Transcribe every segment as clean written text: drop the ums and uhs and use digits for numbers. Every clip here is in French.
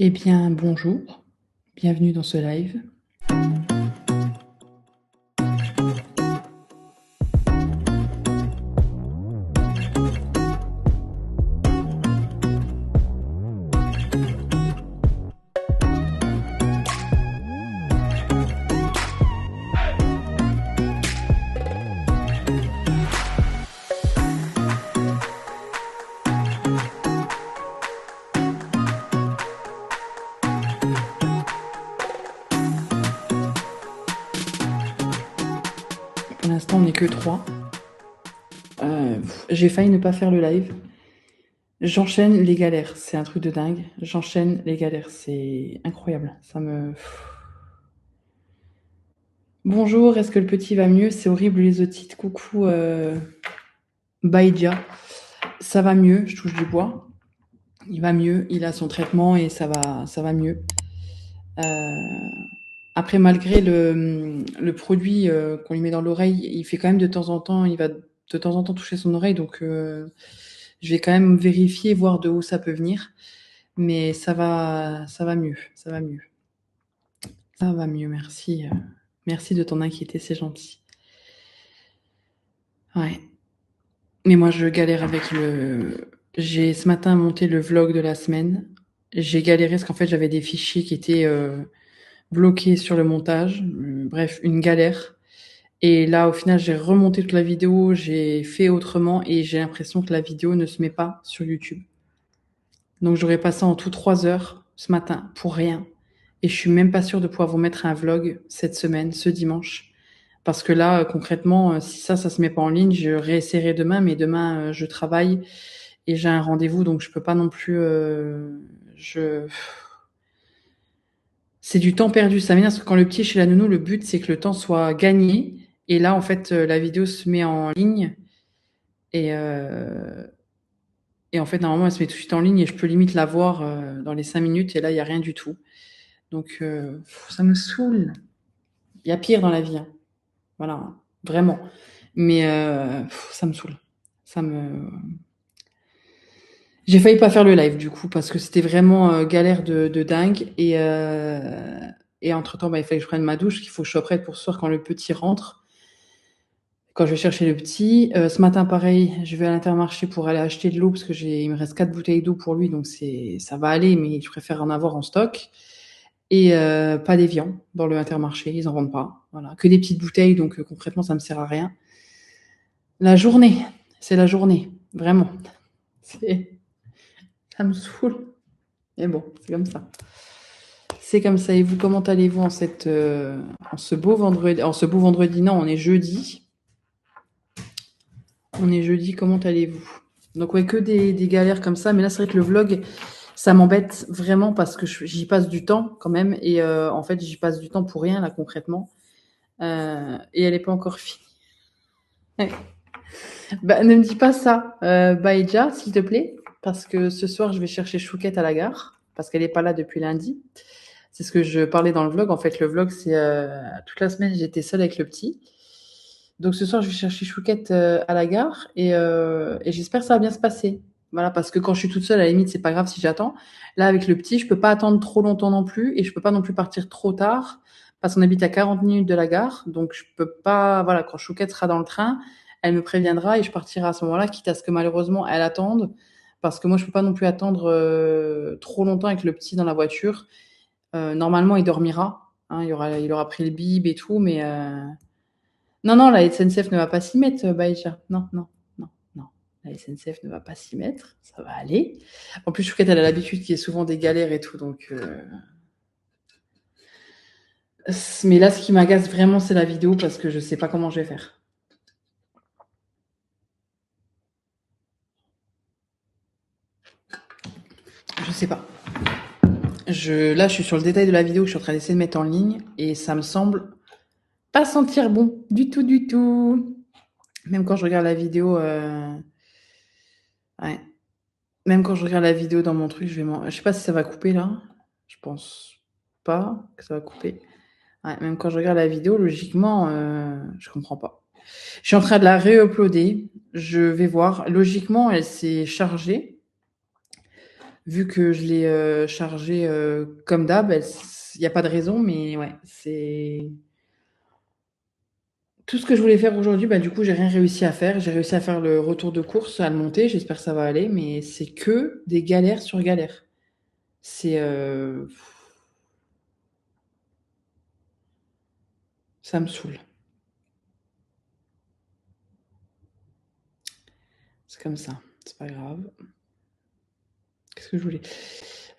Eh bien, bonjour, bienvenue dans ce live. Pour l'instant, on n'est que 3. J'ai failli ne pas faire le live. J'enchaîne les galères, c'est un truc de dingue. J'enchaîne les galères, c'est incroyable. Bonjour, est-ce que le petit va mieux? C'est horrible les otites. Coucou, Baïdja. Ça va mieux, je touche du bois. Il va mieux, il a son traitement et ça va mieux. Après, malgré le produit qu'on lui met dans l'oreille, il fait quand même de temps en temps, il va de temps en temps toucher son oreille, donc je vais quand même vérifier, voir de où ça peut venir. Mais ça va mieux, ça va mieux. Ça va mieux, merci. Merci de t'en inquiéter, c'est gentil. Ouais. Mais moi, je galère avec J'ai ce matin monté le vlog de la semaine. J'ai galéré parce qu'en fait, j'avais des fichiers qui étaient bloqués sur le montage. Bref, une galère. Et là, au final, j'ai remonté toute la vidéo, j'ai fait autrement et j'ai l'impression que la vidéo ne se met pas sur YouTube. Donc, j'aurais passé en tout 3 heures ce matin pour rien. Et je suis même pas sûre de pouvoir vous mettre un vlog cette semaine, ce dimanche. Parce que là, concrètement, si ça se met pas en ligne, je réessayerai demain, mais demain, je travaille et j'ai un rendez-vous, donc je peux pas non plus, c'est du temps perdu. Ça veut dire que quand le petit est chez la nounou, le but, c'est que le temps soit gagné. Et là, en fait, la vidéo se met en ligne et, en fait, normalement, elle se met tout de suite en ligne et je peux limite la voir dans les 5 minutes et là, il n'y a rien du tout. Donc, ça me saoule. Il y a pire dans la vie, hein. Voilà, vraiment. Mais ça me saoule. Ça me... J'ai failli pas faire le live du coup parce que c'était vraiment galère de dingue et entre-temps, bah, il fallait que je prenne ma douche, qu'il faut que je sois prête pour ce soir quand le petit rentre. Quand je vais chercher le petit, ce matin pareil, je vais à l'Intermarché pour aller acheter de l'eau parce que il me reste 4 bouteilles d'eau pour lui, donc ça va aller, mais je préfère en avoir en stock. Et pas d'Évian dans le Intermarché, ils en vendent pas. Voilà, que des petites bouteilles, donc concrètement ça me sert à rien. La journée, c'est la journée, vraiment. Ça me saoule. Mais bon, c'est comme ça. C'est comme ça. Et vous, comment allez-vous en ce beau vendredi? En ce beau vendredi, non, on est jeudi. On est jeudi, comment allez-vous? Donc ouais, que des galères comme ça. Mais là, c'est vrai que le vlog, ça m'embête vraiment parce que j'y passe du temps quand même. Et en fait, j'y passe du temps pour rien, là, concrètement. Et elle n'est pas encore finie. Bah, ne me dis pas ça, Baïdja, s'il te plaît. Parce que ce soir, je vais chercher Chouquette à la gare. Parce qu'elle n'est pas là depuis lundi. C'est ce que je parlais dans le vlog. En fait, le vlog, c'est toute la semaine, j'étais seule avec le petit. Donc ce soir, je vais chercher Chouquette à la gare et j'espère que ça va bien se passer. Voilà, parce que quand je suis toute seule, à la limite, c'est pas grave si j'attends. Là, avec le petit, je peux pas attendre trop longtemps non plus et je peux pas non plus partir trop tard parce qu'on habite à 40 minutes de la gare. Donc je peux pas, voilà, quand Chouquette sera dans le train, elle me préviendra et je partirai à ce moment-là, quitte à ce que malheureusement elle attende parce que moi, je peux pas non plus attendre trop longtemps avec le petit dans la voiture. Normalement, il dormira. Hein, il aura pris le bib et tout, mais non, non, la SNCF ne va pas s'y mettre, Baïcha. Non, non, non, non. La SNCF ne va pas s'y mettre. Ça va aller. En plus, Chouquette, elle a l'habitude qu'il y ait souvent des galères et tout, donc. Mais là, ce qui m'agace vraiment, c'est la vidéo parce que je sais pas comment je vais faire. Je sais pas. Là, je suis sur le détail de la vidéo, je suis en train d'essayer de mettre en ligne et ça me semble pas sentir bon du tout, du tout. Même quand je regarde la vidéo, ouais. Même quand je regarde la vidéo dans mon truc, je sais pas si ça va couper là. Je pense pas que ça va couper. Ouais, même quand je regarde la vidéo, logiquement, je comprends pas. Je suis en train de la réuploader. Je vais voir. Logiquement, elle s'est chargée. vu que je l'ai chargée comme d'hab, il n'y a pas de raison, mais ouais, c'est tout ce que je voulais faire aujourd'hui. Bah, du coup, j'ai rien réussi à faire. J'ai réussi à faire le retour de course, à le monter. J'espère que ça va aller, mais c'est que des galères sur galères. C'est ça me saoule. C'est comme ça. C'est pas grave. Qu'est-ce que je voulais?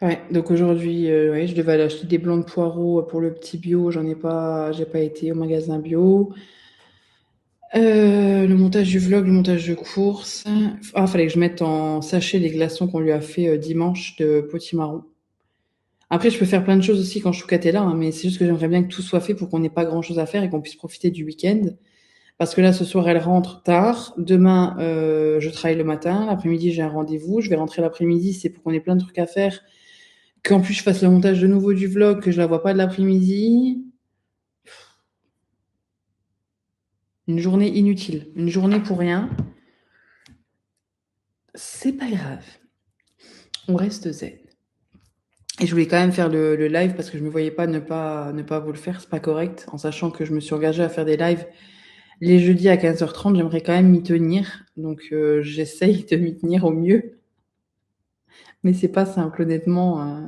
Ouais, donc aujourd'hui, ouais, je devais aller acheter des blancs de poireaux pour le petit bio. J'ai pas été au magasin bio. Le montage du vlog, le montage de course. Ah, fallait que je mette en sachet les glaçons qu'on lui a fait dimanche de potimarron. Après, je peux faire plein de choses aussi quand Choukat est là, hein, mais c'est juste que j'aimerais bien que tout soit fait pour qu'on n'ait pas grand-chose à faire et qu'on puisse profiter du week-end. Parce que là, ce soir, elle rentre tard. Demain, je travaille le matin. L'après-midi, j'ai un rendez-vous. Je vais rentrer l'après-midi. C'est pour qu'on ait plein de trucs à faire. Qu'en plus, je fasse le montage de nouveau du vlog, que je la vois pas de l'après-midi. Une journée inutile. Une journée pour rien. C'est pas grave. On reste zen. Et je voulais quand même faire le live parce que je me voyais pas ne pas vous le faire. C'est pas correct. En sachant que je me suis engagée à faire des lives les jeudis à 15h30. J'aimerais quand même m'y tenir. Donc, j'essaye de m'y tenir au mieux. Mais c'est pas simple, honnêtement.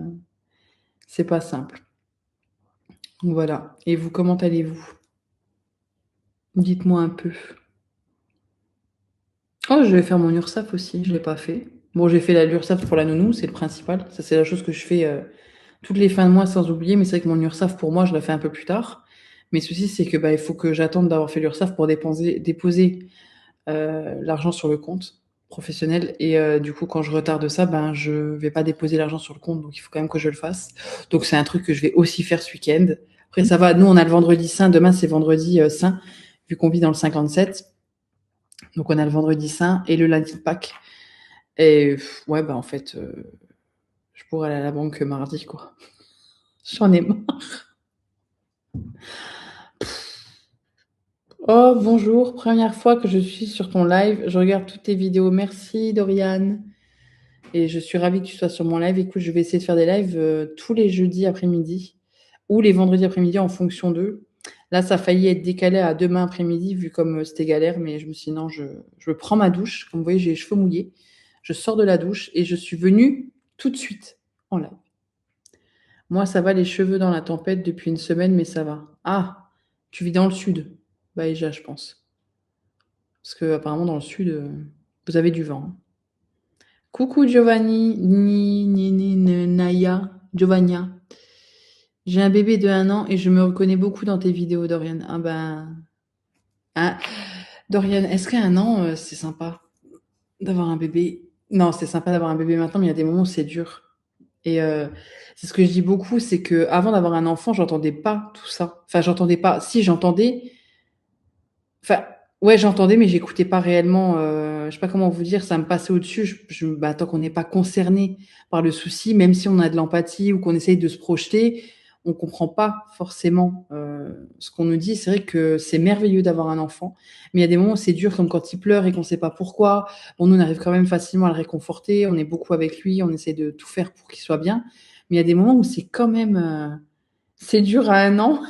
C'est pas simple. Donc voilà. Et vous, comment allez-vous? Dites-moi un peu. Oh, je vais faire mon URSAF aussi. Je l'ai pas fait. Bon, j'ai fait l'URSAF pour la nounou, c'est le principal. Ça, c'est la chose que je fais toutes les fins de mois sans oublier. Mais c'est vrai que mon URSAF, pour moi, je la fais un peu plus tard. Mais le souci, c'est que bah, il faut que j'attende d'avoir fait l'URSAF pour déposer l'argent sur le compte professionnel. Et du coup, quand je retarde ça, ben, je vais pas déposer l'argent sur le compte. Donc, il faut quand même que je le fasse. Donc, c'est un truc que je vais aussi faire ce week-end. Après, ça va. Nous, on a le vendredi saint. Demain, c'est vendredi saint, vu qu'on vit dans le 57. Donc, on a le vendredi saint et le lundi de Pâques. Et ouais, bah, en fait, je pourrais aller à la banque mardi, quoi. J'en ai marre. Oh, bonjour. Première fois que je suis sur ton live. Je regarde toutes tes vidéos. Merci, Doriane. Et je suis ravie que tu sois sur mon live. Écoute, je vais essayer de faire des lives tous les jeudis après-midi ou les vendredis après-midi en fonction d'eux. Là, ça a failli être décalé à demain après-midi, vu comme c'était galère, mais je me suis dit non, je prends ma douche. Comme vous voyez, j'ai les cheveux mouillés. Je sors de la douche et je suis venue tout de suite en live. Moi, ça va, les cheveux dans la tempête depuis une semaine, mais ça va. Ah, tu vis dans le sud, Baïja, je pense. Parce que apparemment dans le sud, vous avez du vent, hein. Coucou Giovanni, Naya, Giovannia. J'ai un bébé de 1 an et je me reconnais beaucoup dans tes vidéos, Dorian. Ah ben, hein. Dorian, est-ce qu'à 1 an, c'est sympa d'avoir un bébé? Non, c'est sympa d'avoir un bébé maintenant, mais il y a des moments où c'est dur. Et c'est ce que je dis beaucoup, c'est que avant d'avoir un enfant, j'entendais pas tout ça. Enfin, j'entendais pas. Si j'entendais, enfin, ouais, j'entendais, mais j'écoutais pas réellement. Je sais pas comment vous dire, ça me passait au-dessus. Bah, tant qu'on n'est pas concerné par le souci, même si on a de l'empathie ou qu'on essaye de se projeter, on comprend pas forcément ce qu'on nous dit. C'est vrai que c'est merveilleux d'avoir un enfant, mais il y a des moments où c'est dur, comme quand il pleure et qu'on sait pas pourquoi. Bon, nous, on arrive quand même facilement à le réconforter. On est beaucoup avec lui, on essaie de tout faire pour qu'il soit bien. Mais il y a des moments où c'est quand même, c'est dur à 1 an.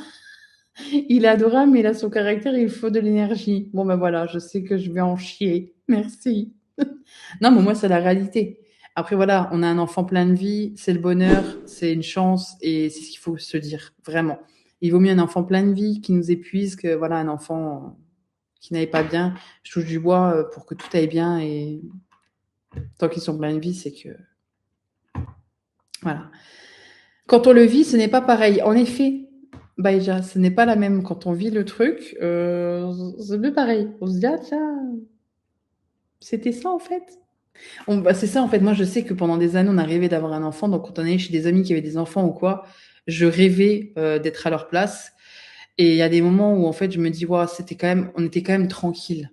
Il est adorable, mais il a son caractère, il faut de l'énergie. Bon, ben voilà, je sais que je vais en chier. Merci. Non, mais moi, c'est la réalité. Après, voilà, on a un enfant plein de vie, c'est le bonheur, c'est une chance, et c'est ce qu'il faut se dire, vraiment. Il vaut mieux un enfant plein de vie qui nous épuise que, voilà, un enfant qui n'aille pas bien. Je touche du bois pour que tout aille bien, et tant qu'ils sont pleins de vie, c'est que, voilà. Quand on le vit, ce n'est pas pareil. En effet, Baïja, ce n'est pas la même. Quand on vit le truc, c'est plus pareil. On se dit, ah tiens, c'était ça en fait. Bah, c'est ça en fait. Moi, je sais que pendant des années, on a rêvé d'avoir un enfant. Donc, quand on allait chez des amis qui avaient des enfants ou quoi, je rêvais d'être à leur place. Et il y a des moments où en fait, je me dis, ouais, on était quand même tranquille.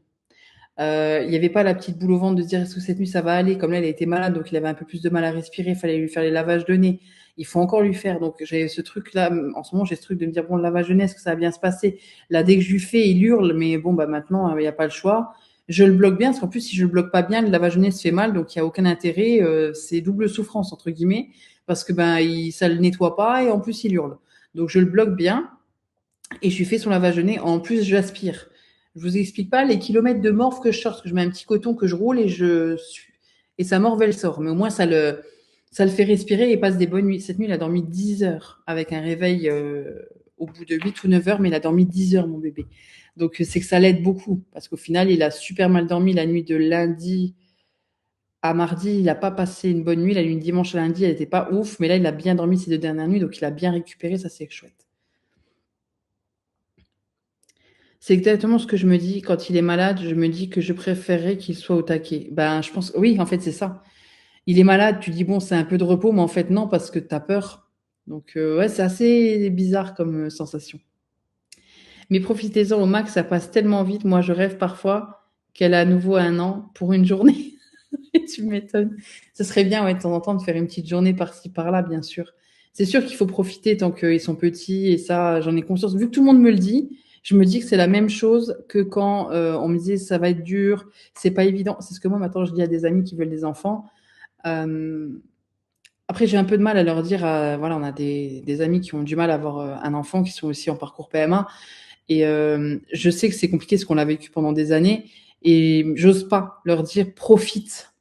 Il n'y avait pas la petite boule au ventre de se dire est-ce que cette nuit ça va aller. Comme là, elle était malade, donc il avait un peu plus de mal à respirer. Il fallait lui faire les lavages de nez. Il faut encore lui faire. Donc j'ai ce truc-là. En ce moment, j'ai ce truc de me dire bon, le lavage de nez, est-ce que ça va bien se passer? Là, dès que je lui fais, il hurle, mais bon, bah maintenant, il n'y a pas le choix. Je le bloque bien, parce qu'en plus, si je le bloque pas bien, le lavagenet se fait mal, donc il y a aucun intérêt. C'est double souffrance entre guillemets, parce que ben ça le nettoie pas et en plus il hurle. Donc je le bloque bien et je lui fais son lavage-nez. En plus, j'aspire. Je vous explique pas les kilomètres de morve que je sors, parce que je mets un petit coton que je roule et sa morve elle sort. Mais au moins ça le fait respirer et passe des bonnes nuits. Cette nuit, il a dormi 10 heures avec un réveil au bout de 8 ou 9 heures, mais il a dormi 10 heures, mon bébé. Donc c'est que ça l'aide beaucoup, parce qu'au final, il a super mal dormi la nuit de lundi à mardi. Il n'a pas passé une bonne nuit. La nuit de dimanche à lundi, elle n'était pas ouf, mais là, il a bien dormi ces 2 dernières nuits, donc il a bien récupéré. Ça, c'est chouette. C'est exactement ce que je me dis quand il est malade. Je me dis que je préférerais qu'il soit au taquet. Ben, je pense, oui, en fait, c'est ça. Il est malade, tu dis, bon, c'est un peu de repos, mais en fait, non, parce que tu as peur. Donc, ouais, c'est assez bizarre comme sensation. Mais profitez-en au max, ça passe tellement vite. Moi, je rêve parfois qu'elle a à nouveau 1 an pour une journée. Tu m'étonnes. Ce serait bien, ouais, de temps en temps, de faire une petite journée par-ci, par-là, bien sûr. C'est sûr qu'il faut profiter tant qu'ils sont petits, et ça, j'en ai conscience. Vu que tout le monde me le dit, je me dis que c'est la même chose que quand on me disait ça va être dur, c'est pas évident. C'est ce que moi, maintenant, je dis à des amis qui veulent des enfants. Euh, Après, j'ai un peu de mal à leur dire, voilà, on a des amis qui ont du mal à avoir un enfant, qui sont aussi en parcours PMA. Et je sais que c'est compliqué, ce qu'on l'a vécu pendant des années. Et j'ose pas leur dire profite,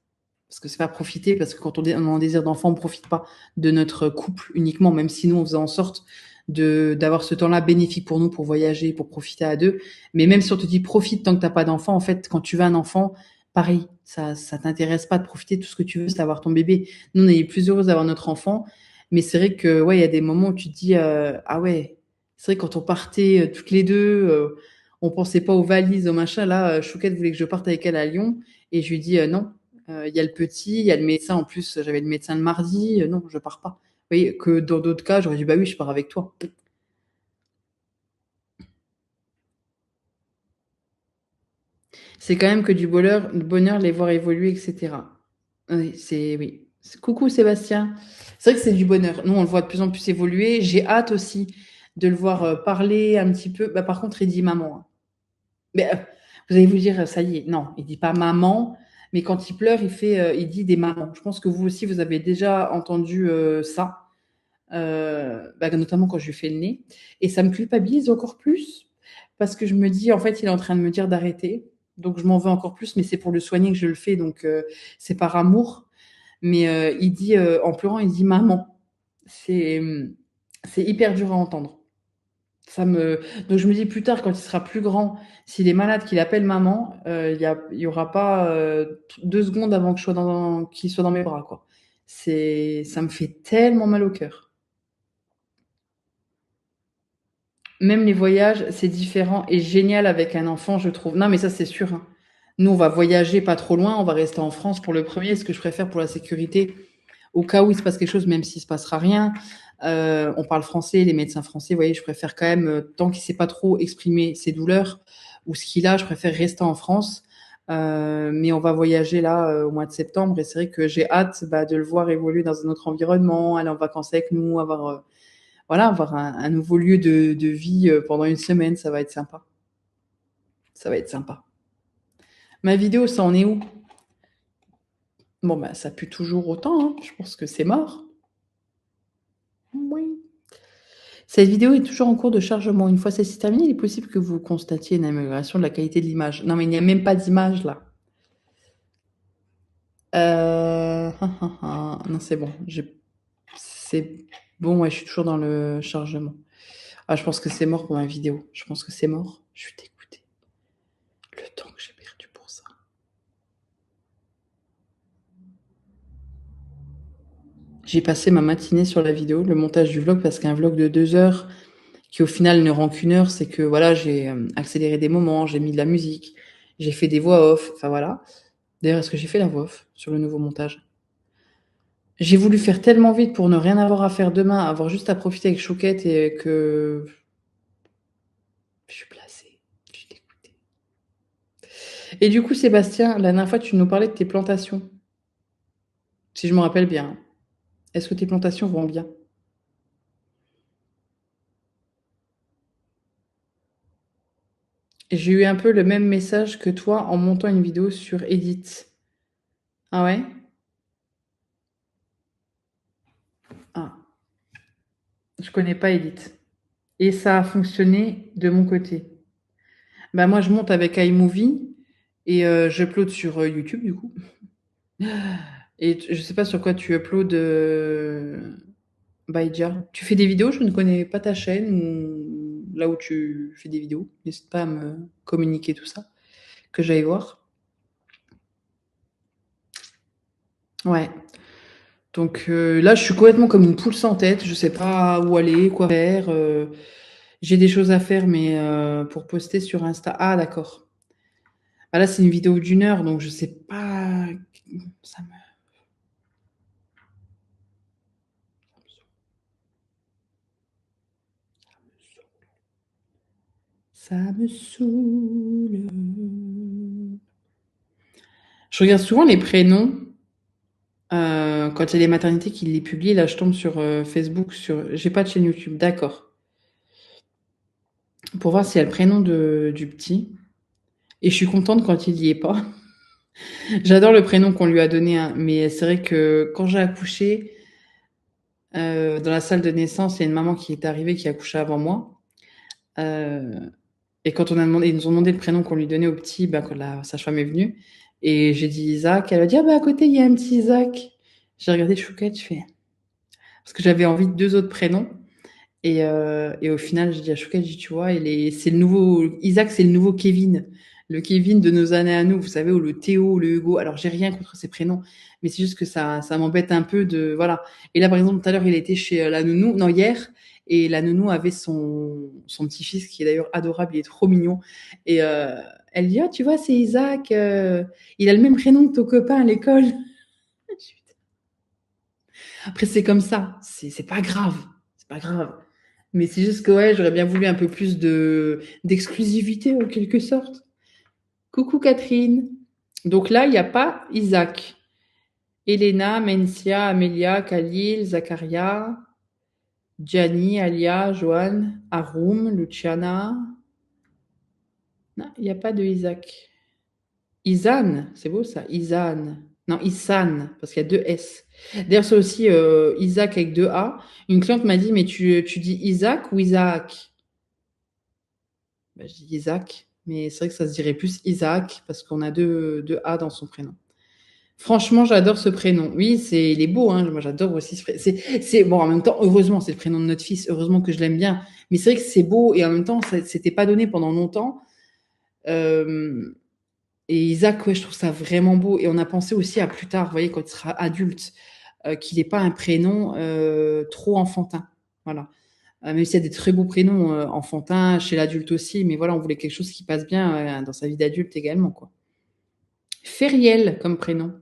parce que c'est pas profiter, parce que quand on a un désir d'enfant, on profite pas de notre couple uniquement, même si nous, on faisait en sorte d'avoir ce temps-là bénéfique pour nous, pour voyager, pour profiter à deux. Mais même si on te dit profite tant que t'as pas d'enfant, en fait, quand tu veux un enfant, pareil, ça t'intéresse pas de profiter. Tout ce que tu veux, c'est d'avoir ton bébé. Nous, on est plus heureux d'avoir notre enfant. Mais c'est vrai que, ouais, il y a des moments où tu te dis, ah ouais, c'est vrai, quand on partait toutes les deux, on pensait pas aux valises, aux machins. Là, Chouquette voulait que je parte avec elle à Lyon. Et je lui dis, non, il y a le petit, il y a le médecin. En plus, j'avais le médecin le mardi. Non, je pars pas. Vous voyez, que dans d'autres cas, j'aurais dit, bah oui, je pars avec toi. C'est quand même que du bonheur les voir évoluer, etc. Oui, oui. Coucou Sébastien. C'est vrai que c'est du bonheur. Nous, on le voit de plus en plus évoluer. J'ai hâte aussi de le voir parler un petit peu. Bah, par contre, il dit maman, hein. Mais vous allez vous dire, ça y est, non, il dit pas maman, mais quand il pleure, il dit des mamans. Je pense que vous aussi, vous avez déjà entendu ça. Bah, notamment quand je lui fais le nez. Et ça me culpabilise encore plus parce que je me dis, en fait, il est en train de me dire d'arrêter. Donc, je m'en veux encore plus, mais c'est pour le soigner que je le fais. Donc, c'est par amour. Mais il dit, en pleurant, il dit maman. C'est, c'est hyper dur à entendre. Donc, je me dis plus tard, quand il sera plus grand, s'il est malade, qu'il appelle maman, il y aura pas 2 secondes avant que qu'il soit dans mes bras, quoi. Ça me fait tellement mal au cœur. Même les voyages, c'est différent et génial avec un enfant, je trouve. Non, mais ça, c'est sûr, hein. Nous, on va voyager pas trop loin, on va rester en France pour le premier, ce que je préfère pour la sécurité. Au cas où il se passe quelque chose, même s'il se passera rien, on parle français, les médecins français, vous voyez, je préfère quand même, tant qu'il sait pas trop exprimer ses douleurs ou ce qu'il a, je préfère rester en France. Mais on va voyager là au mois de septembre et c'est vrai que j'ai hâte bah, de le voir évoluer dans un autre environnement, aller en vacances avec nous, avoir un nouveau lieu de vie pendant une semaine, ça va être sympa. Ça va être sympa. Ma vidéo, ça en est où? Bon, bah, ça pue toujours autant, hein. Je pense que c'est mort. Oui. Cette vidéo est toujours en cours de chargement. Une fois celle-ci terminée, il est possible que vous constatiez une amélioration de la qualité de l'image. Non, mais il n'y a même pas d'image là. Non, c'est bon. C'est bon, ouais, je suis toujours dans le chargement. Ah, je pense que c'est mort pour ma vidéo. Je pense que c'est mort. Je suis dégoûtée. Le temps que j'ai perdu pour ça. J'ai passé ma matinée sur la vidéo, le montage du vlog, parce qu'un vlog de 2 heures, qui au final ne rend qu'1 heure, c'est que voilà, j'ai accéléré des moments, j'ai mis de la musique, j'ai fait des voix off, enfin voilà. D'ailleurs, est-ce que j'ai fait la voix off sur le nouveau montage? J'ai voulu faire tellement vite pour ne rien avoir à faire demain, avoir juste à profiter avec Chouquette et que je suis blasée, je suis dégoûtée. Et du coup, Sébastien, la dernière fois, tu nous parlais de tes plantations, si je me rappelle bien. Est-ce que tes plantations vont bien? J'ai eu un peu le même message que toi en montant une vidéo sur Edit. Ah ouais? Ah, je connais pas Edit. Et ça a fonctionné de mon côté. Bah moi, je monte avec iMovie et j'upload sur YouTube du coup. Et je sais pas sur quoi tu uploads Baïdja. Tu fais des vidéos? Je ne connais pas ta chaîne ou là où tu fais des vidéos. N'hésite pas à me communiquer tout ça, que j'aille voir. Ouais. Donc là, je suis complètement comme une poule sans tête. Je sais pas où aller, quoi faire. J'ai des choses à faire, mais pour poster sur Insta. Ah, d'accord. Ah, là, c'est une vidéo d'1 heure, donc je sais pas. Ça me, ça me saoule. Je regarde souvent les prénoms. Quand il y a les maternités qui les publient, là, je tombe sur Facebook. J'ai pas de chaîne YouTube, d'accord. Pour voir s'il y a le prénom du petit. Et je suis contente quand il y est pas. J'adore le prénom qu'on lui a donné, hein, mais c'est vrai que quand j'ai accouché, dans la salle de naissance, il y a une maman qui est arrivée qui a accouché avant moi. Euh, et quand ils nous ont demandé le prénom qu'on lui donnait au petit, bah, quand la sage-femme est venue, et j'ai dit Isaac, elle a dit ah bah à côté il y a un petit Isaac. J'ai regardé Chouquette, je fais parce que j'avais envie de 2 autres prénoms. Et au final, j'ai dit à Chouquette, j'ai dit, tu vois, c'est le nouveau Isaac, c'est le nouveau Kevin, le Kevin de nos années à nous, vous savez, ou le Théo, le Hugo. Alors j'ai rien contre ces prénoms, mais c'est juste que ça m'embête un peu de voilà. Et là, par exemple, tout à l'heure, il était chez la nounou, non hier, et la nounou avait son petit-fils qui est d'ailleurs adorable, il est trop mignon. Et elle dit, ah, tu vois, c'est Isaac, il a le même prénom que ton copain à l'école. Après, c'est comme ça, c'est pas grave, c'est pas grave. Mais c'est juste que ouais, j'aurais bien voulu un peu plus d'exclusivité en quelque sorte. Coucou Catherine. Donc là, il n'y a pas Isaac. Elena, Mencia, Amelia, Khalil, Zakaria, Gianni, Alia, Joanne, Arum, Luciana. Non, il n'y a pas de Isaac. Isan, c'est beau ça, Isan. Non, Isan, parce qu'il y a 2 S. D'ailleurs, c'est aussi Isaac avec 2 A. Une cliente m'a dit, mais tu dis Isaac ou Isaac? Bah, je dis Isaac, mais c'est vrai que ça se dirait plus Isaac parce qu'on a deux A dans son prénom. Franchement, j'adore ce prénom. Oui, il est beau, hein. Moi, j'adore aussi ce prénom. Bon, en même temps, heureusement, c'est le prénom de notre fils. Heureusement que je l'aime bien. Mais c'est vrai que c'est beau et en même temps, ça s'était pas donné pendant longtemps. Euh, et Isaac, ouais, je trouve ça vraiment beau. Et on a pensé aussi à plus tard, vous voyez, quand il sera adulte, qu'il n'ait pas un prénom trop enfantin. Voilà. Même s'il y a des très beaux prénoms enfantins chez l'adulte aussi, mais voilà, on voulait quelque chose qui passe bien dans sa vie d'adulte également, quoi. Feriel comme prénom.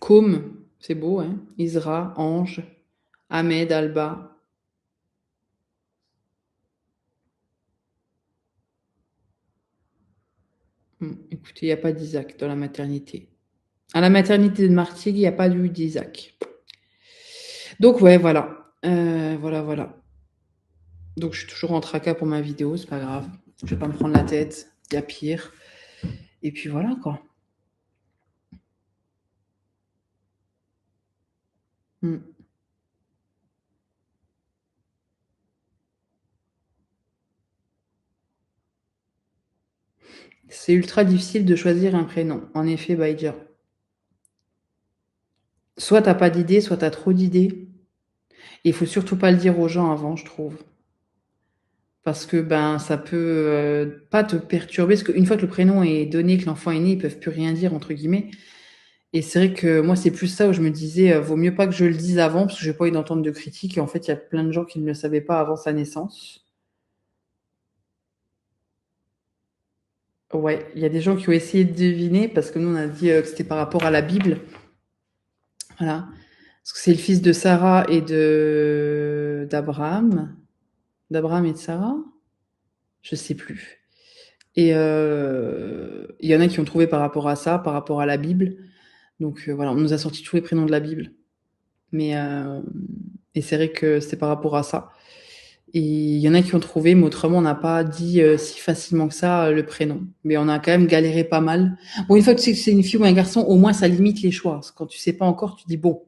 Côme, c'est beau, hein. Isra, Ange, Ahmed, Alba. Écoutez, il n'y a pas d'Isaac dans la maternité. À la maternité de Martigues, il n'y a pas eu d'Isaac. Donc ouais, voilà. Voilà, voilà. Donc je suis toujours en tracas pour ma vidéo, c'est pas grave. Je vais pas me prendre la tête, il y a pire. Et puis voilà, quoi. Mm. C'est ultra difficile de choisir un prénom. En effet, Baïdja. Soit t'as pas d'idée, soit t'as trop d'idées. Il faut surtout pas le dire aux gens avant, je trouve. Parce que ben ça peut pas te perturber, parce qu'une fois que le prénom est donné, que l'enfant est né, ils peuvent plus rien dire, entre guillemets. Et c'est vrai que moi, c'est plus ça où je me disais, vaut mieux pas que je le dise avant, parce que j'ai pas envie d'entendre de critiques. Et en fait, il y a plein de gens qui ne le savaient pas avant sa naissance. Ouais, il y a des gens qui ont essayé de deviner, parce que nous, on a dit que c'était par rapport à la Bible. Voilà. Parce que c'est le fils de Sarah et d'Abraham. D'Abraham et de Sarah? Je sais plus. Et il y en a qui ont trouvé par rapport à ça, par rapport à la Bible. Donc voilà, on nous a sorti tous les prénoms de la Bible. Mais et c'est vrai que c'est par rapport à ça. Et il y en a qui ont trouvé, mais autrement, on n'a pas dit si facilement que ça le prénom. Mais on a quand même galéré pas mal. Bon, une fois que tu sais que c'est une fille ou un garçon, au moins ça limite les choix. Parce que quand tu sais pas encore, tu dis bon.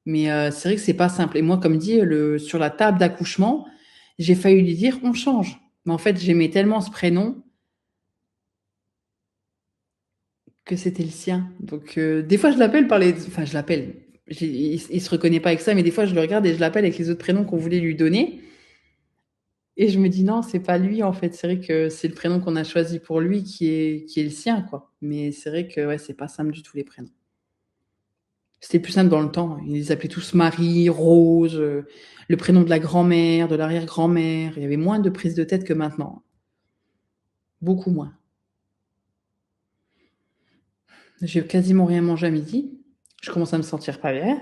Mais c'est vrai que c'est pas simple. Et moi, comme dit, sur la table d'accouchement, j'ai failli lui dire on change. Mais en fait, j'aimais tellement ce prénom que c'était le sien. Donc, des fois, je l'appelle par les. Enfin, je l'appelle. Il se reconnaît pas avec ça, mais des fois, je le regarde et je l'appelle avec les autres prénoms qu'on voulait lui donner. Et je me dis non, c'est pas lui en fait. C'est vrai que c'est le prénom qu'on a choisi pour lui qui est le sien, quoi. Mais c'est vrai que ouais, c'est pas simple du tout les prénoms. C'était plus simple dans le temps. Ils les appelaient tous Marie, Rose, le prénom de la grand-mère, de l'arrière-grand-mère. Il y avait moins de prise de tête que maintenant. Beaucoup moins. J'ai quasiment rien mangé à midi. Je commence à me sentir pas bien.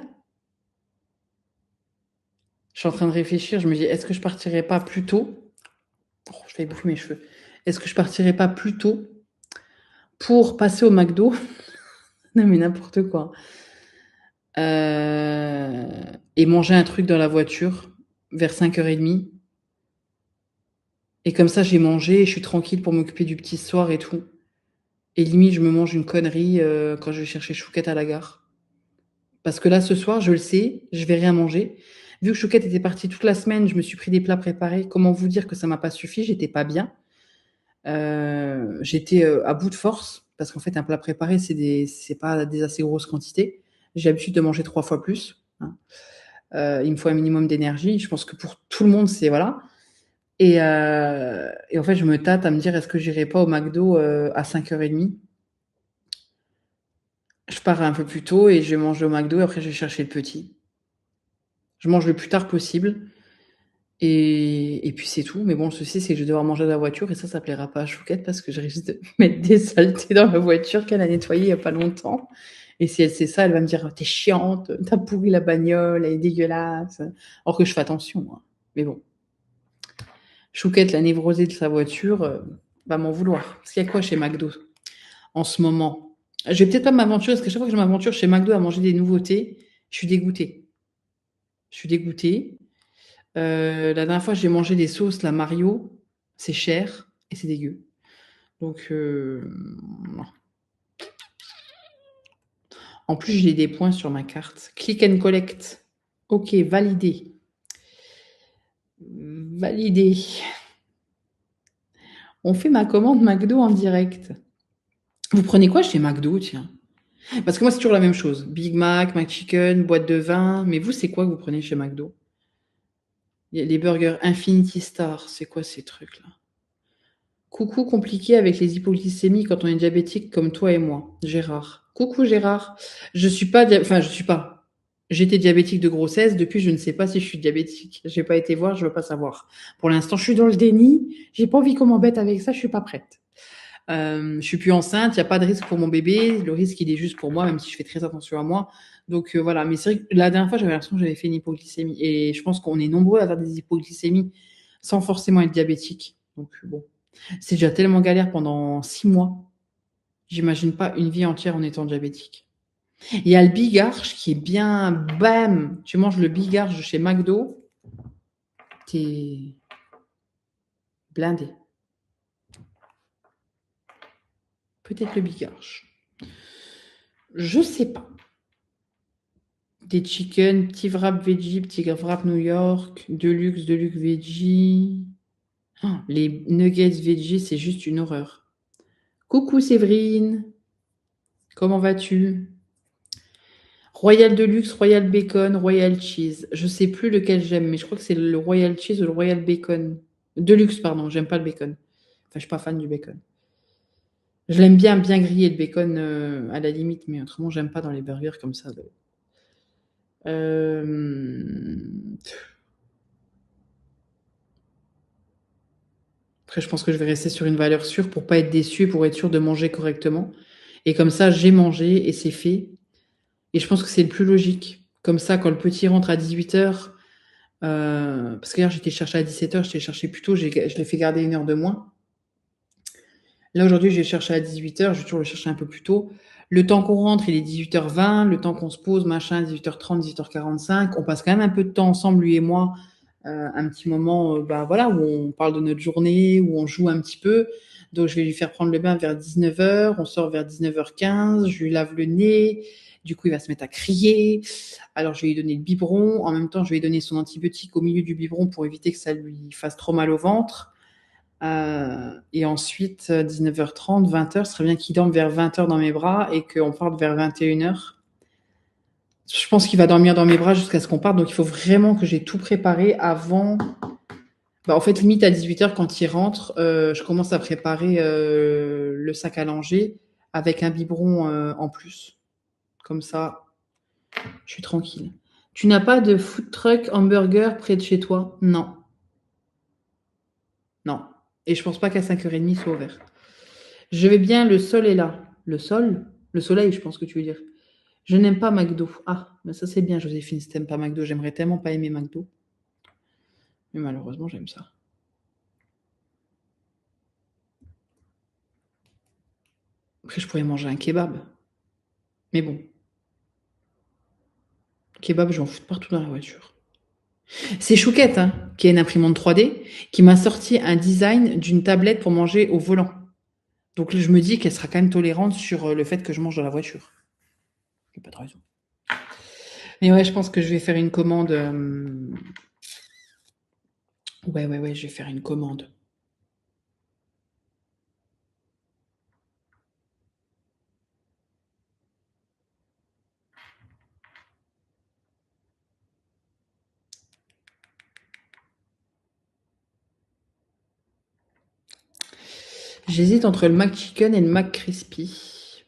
Je suis en train de réfléchir. Je me dis, est-ce que je partirais pas plus tôt? Oh, je vais bouffer mes cheveux. Est-ce que je partirais pas plus tôt pour passer au McDo? Non, mais n'importe quoi. Et manger un truc dans la voiture vers 5h30. Et comme ça, j'ai mangé et je suis tranquille pour m'occuper du petit soir et tout. Et limite, je me mange une connerie quand je vais chercher Chouquette à la gare. Parce que là, ce soir, je le sais, je vais rien manger. Vu que Chouquette était partie toute la semaine, je me suis pris des plats préparés. Comment vous dire que ça m'a pas suffi? J'étais pas bien. J'étais à bout de force parce qu'en fait, un plat préparé, c'est pas des assez grosses quantités. J'ai l'habitude de manger 3 fois plus. Hein. Il me faut un minimum d'énergie. Je pense que pour tout le monde, c'est voilà. Et en fait, je me tâte à me dire, est-ce que j'irai pas au McDo à 5h30? Je pars un peu plus tôt et je vais manger au McDo et après je vais chercher le petit. Je mange le plus tard possible et puis c'est tout. Mais bon, le souci, c'est que je vais devoir manger dans la voiture et ça plaira pas à Chouquette parce que je risque de mettre des saletés dans la voiture qu'elle a nettoyée il y a pas longtemps. Et si elle sait ça, elle va me dire, t'es chiante, t'as pourri la bagnole, elle est dégueulasse. Alors que je fais attention, hein. Mais bon. Chouquette, la névrosée de sa voiture, va m'en vouloir. Parce qu'il y a quoi chez McDo en ce moment? Je vais peut-être pas m'aventurer, parce que chaque fois que je m'aventure chez McDo à manger des nouveautés, je suis dégoûtée. Je suis dégoûtée. La dernière fois, j'ai mangé des sauces, la Mario, c'est cher et c'est dégueu. Donc, non. En plus, j'ai des points sur ma carte. Click and collect. Ok, validé. Validé. On fait ma commande McDo en direct. Vous prenez quoi chez McDo, tiens? Parce que moi, c'est toujours la même chose. Big Mac, McChicken, boîte de vin. Mais vous, c'est quoi que vous prenez chez McDo? Il y a les burgers Infinity Star. C'est quoi ces trucs-là? Coucou compliqué avec les hypoglycémies quand on est diabétique comme toi et moi. Gérard. Coucou Gérard. Je suis pas, enfin, je suis pas. J'étais diabétique de grossesse. Depuis, je ne sais pas si je suis diabétique. J'ai pas été voir, je veux pas savoir. Pour l'instant, je suis dans le déni. J'ai pas envie qu'on m'embête avec ça. Je suis pas prête. Je suis plus enceinte, il n'y a pas de risque pour mon bébé. Le risque, il est juste pour moi, même si je fais très attention à moi. Donc voilà, mais c'est vrai que la dernière fois, j'avais l'impression que j'avais fait une hypoglycémie. Et je pense qu'on est nombreux à avoir des hypoglycémies sans forcément être diabétique. Donc bon, c'est déjà tellement galère pendant 6 mois. J'imagine pas une vie entière en étant diabétique. Il y a le bigarche qui est bien, bam, tu manges le bigarche de chez McDo, t'es blindé. Peut-être le bigarche. Je sais pas. Des chicken, petit wrap veggie, petit wrap New York, deluxe veggie. Oh, les nuggets veggie, c'est juste une horreur. Coucou Séverine, comment vas-tu? Royal Deluxe, Royal Bacon, Royal Cheese. Je sais plus lequel j'aime, mais je crois que c'est le Royal Cheese ou le Royal Bacon. Deluxe, pardon, j'aime pas le bacon. Enfin, je suis pas fan du bacon. Je l'aime bien, bien grillé le bacon à la limite, mais autrement, j'aime pas dans les burgers comme ça. Euh... Après, je pense que je vais rester sur une valeur sûre pour pas être déçue et pour être sûre de manger correctement. Et comme ça, j'ai mangé et c'est fait. Et je pense que c'est le plus logique. Comme ça, quand le petit rentre à 18h, parce qu'hier j'étais chercher à 17h, je l'ai cherché plus tôt, je l'ai fait garder 1 heure de moins. Là, aujourd'hui, je vais chercher à 18h, je vais toujours le chercher un peu plus tôt. Le temps qu'on rentre, il est 18h20, le temps qu'on se pose, machin, 18h30, 18h45. On passe quand même un peu de temps ensemble, lui et moi, un petit moment voilà, où on parle de notre journée, où on joue un petit peu. Donc, je vais lui faire prendre le bain vers 19h. On sort vers 19h15. Je lui lave le nez. Du coup, il va se mettre à crier. Alors, je vais lui donner le biberon. En même temps, je vais lui donner son antibiotique au milieu du biberon pour éviter que ça lui fasse trop mal au ventre. Et ensuite, 19h30, 20h, ce serait bien qu'il dorme vers 20h dans mes bras et qu'on parte vers 21h. Je pense qu'il va dormir dans mes bras jusqu'à ce qu'on parte. Donc, il faut vraiment que j'ai tout préparé avant. En fait, limite à 18h, quand il rentre, je commence à préparer le sac à langer avec un biberon en plus. Comme ça, je suis tranquille. Tu n'as pas de food truck hamburger près de chez toi? Non. Non. Et je pense pas qu'à 5h30 soit ouvert. Je vais bien, le sol est là. Le sol? Le soleil, je pense que tu veux dire. Je n'aime pas McDo. Ah, mais ça c'est bien, Joséphine, si t'aimes pas McDo. J'aimerais tellement pas aimer McDo. Mais malheureusement, j'aime ça. Après, je pourrais manger un kebab. Mais bon. Kebab, je vais en foutre partout dans la voiture. C'est Chouquette, hein, qui est une imprimante 3D, qui m'a sorti un design d'une tablette pour manger au volant. Donc je me dis qu'elle sera quand même tolérante sur le fait que je mange dans la voiture. J'ai pas de raison. Mais ouais, je pense que je vais faire une commande. Ouais, je vais faire une commande. J'hésite entre le McChicken et le McCrispy.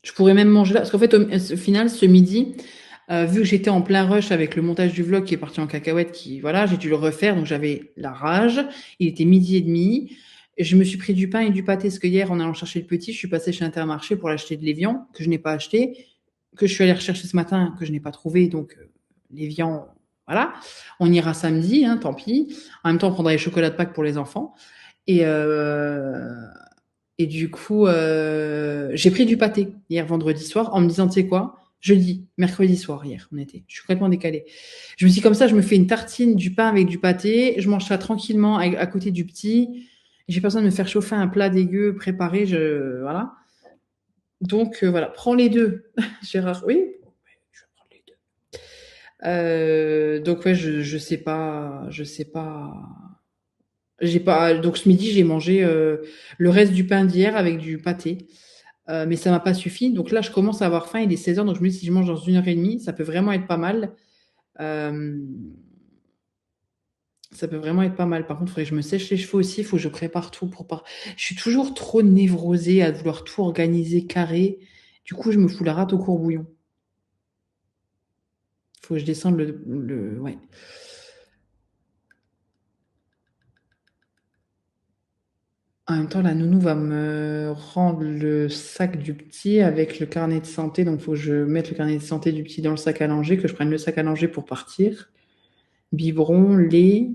Je pourrais même manger là. Parce qu'en fait, au final, ce midi, vu que j'étais en plein rush avec le montage du vlog qui est parti en cacahuète, voilà, j'ai dû le refaire, donc j'avais la rage. Il était 12h30. Et je me suis pris du pain et du pâté, parce que hier, en allant chercher le petit, je suis passée chez Intermarché pour l'acheter de l'évian, que je n'ai pas acheté, que je suis allée rechercher ce matin, que je n'ai pas trouvé, donc l'évian, voilà. On ira samedi, hein, tant pis. En même temps, on prendra les chocolats de Pâques pour les enfants. Et, du coup, j'ai pris du pâté hier vendredi soir en me disant, tu sais quoi, mercredi soir hier, on était. Je suis complètement décalée. Je me suis dit, comme ça, je me fais une tartine, du pain avec du pâté, je mange ça tranquillement à côté du petit. J'ai pas besoin de me faire chauffer un plat dégueu préparé, voilà. Donc voilà, prends les deux. Gérard, oui, je vais prendre les deux. Donc ouais, je sais pas, j'ai pas. Donc ce midi, j'ai mangé le reste du pain d'hier avec du pâté. Mais ça m'a pas suffi. Donc là, je commence à avoir faim. Il est 16h. Donc je me dis, si je mange dans 1h30, ça peut vraiment être pas mal. Euh, Ça peut vraiment être pas mal. Par contre, il faudrait que je me sèche les cheveux aussi. Il faut que je prépare tout pour pas. Je suis toujours trop névrosée à vouloir tout organiser carré. Du coup, je me fous la rate au courbouillon. Il faut que je descende ouais. En même temps, la nounou va me rendre le sac du petit avec le carnet de santé. Donc, il faut que je mette le carnet de santé du petit dans le sac à langer, que je prenne le sac à langer pour partir. Biberon, lait.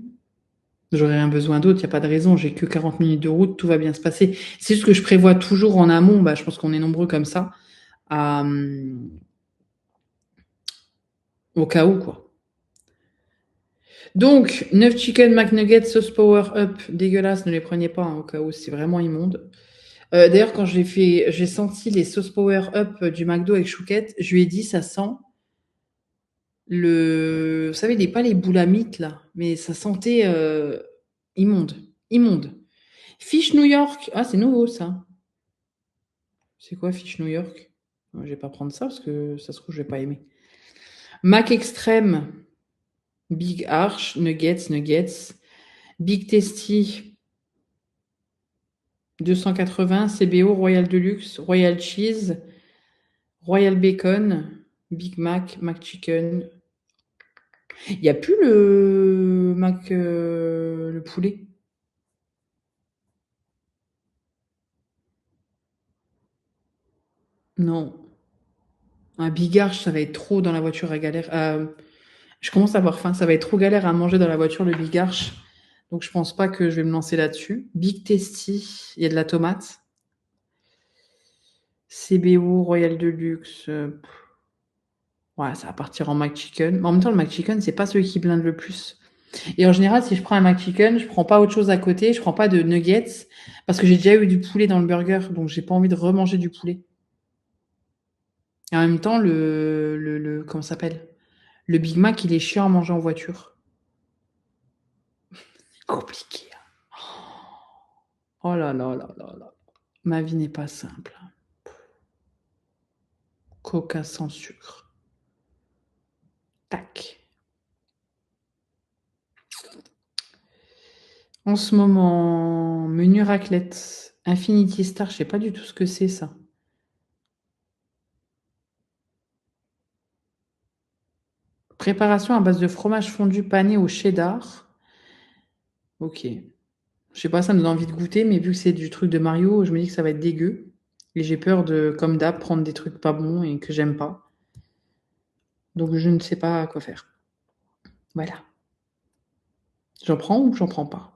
J'aurais rien besoin d'autre, il n'y a pas de raison. J'ai que 40 minutes de route, tout va bien se passer. C'est juste que je prévois toujours en amont, je pense qu'on est nombreux comme ça, au cas où, quoi. Donc, 9 chicken McNuggets sauce Power Up, dégueulasse, ne les prenez pas, hein, au cas où, c'est vraiment immonde. D'ailleurs, quand j'ai senti les sauces Power Up du McDo avec Chouquette, je lui ai dit, ça sent vous savez, pas les boulamites, là, mais ça sentait immonde, immonde. Fish New York, ah, c'est nouveau, ça. C'est quoi Fish New York? Je vais pas prendre ça parce que ça se trouve, je vais pas aimer. Mac Extreme, Big Arch, Nuggets. Big Tasty, 280, CBO, Royal Deluxe, Royal Cheese, Royal Bacon, Big Mac, McChicken. Il n'y a plus le Mac, le poulet. Non. Un Big Arch, ça va être trop dans la voiture à galère. Je commence à avoir faim. Ça va être trop galère à manger dans la voiture, le Big Arch. Donc, je pense pas que je vais me lancer là-dessus. Big Tasty, il y a de la tomate. CBO, Royal Deluxe. Ouais, ça va partir en McChicken. Mais en même temps, le McChicken, c'est pas celui qui blinde le plus. Et en général, si je prends un McChicken, je prends pas autre chose à côté, je prends pas de nuggets, parce que j'ai déjà eu du poulet dans le burger, donc j'ai pas envie de remanger du poulet. Et en même temps, comment ça s'appelle? Le Big Mac, il est chiant à manger en voiture. Compliqué. Oh là là là là là. Ma vie n'est pas simple. Coca sans sucre. Tac. En ce moment, menu raclette. Infinity Star, je sais pas du tout ce que c'est ça. Préparation à base de fromage fondu pané au cheddar. Ok. Je sais pas, ça me donne envie de goûter, mais vu que c'est du truc de Mario, je me dis que ça va être dégueu. Et j'ai peur de, comme d'hab, prendre des trucs pas bons et que j'aime pas. Donc je ne sais pas quoi faire. Voilà. J'en prends ou j'en prends pas?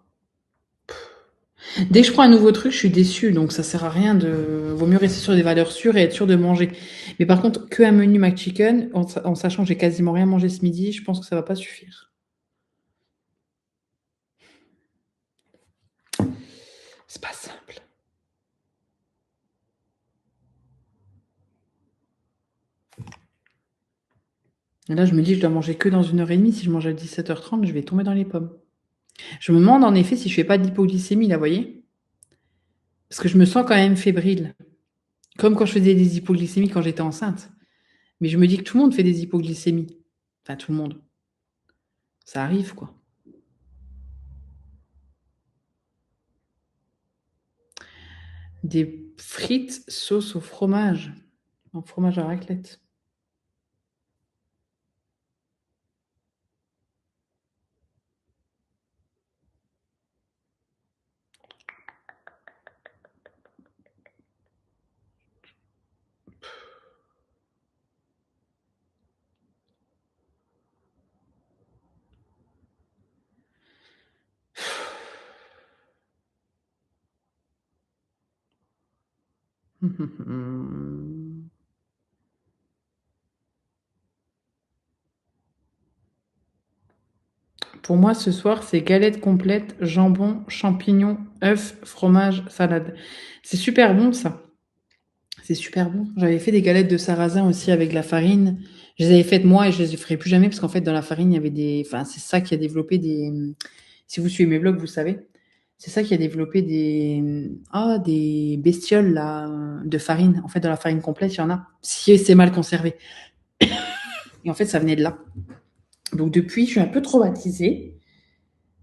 Dès que je prends un nouveau truc, je suis déçue, donc ça sert à rien de. Vaut mieux rester sur des valeurs sûres et être sûr de manger. Mais par contre, que un menu McChicken, en sachant que j'ai quasiment rien mangé ce midi, je pense que ça va pas suffire. C'est pas simple. Et là, je me dis, je dois manger que dans 1 heure et demie. Si je mange à 17h30, je vais tomber dans les pommes. Je me demande en effet si je fais pas d'hypoglycémie, là, vous voyez? Parce que je me sens quand même fébrile. Comme quand je faisais des hypoglycémies quand j'étais enceinte. Mais je me dis que tout le monde fait des hypoglycémies. Enfin, tout le monde. Ça arrive, quoi. Des frites sauce au fromage. En fromage à raclette. Pour moi, ce soir, c'est galette complète, jambon, champignons, œufs, fromage, salade. C'est super bon, ça. C'est super bon. J'avais fait des galettes de sarrasin aussi avec de la farine. Je les avais faites moi et je les ferai plus jamais parce qu'en fait, dans la farine, il y avait des. Enfin, c'est ça qui a développé des. Si vous suivez mes vlogs, vous savez. C'est ça qui a développé des bestioles là, de farine. En fait, dans la farine complète, il y en a. Si c'est mal conservé. Et en fait, ça venait de là. Donc depuis, je suis un peu traumatisée.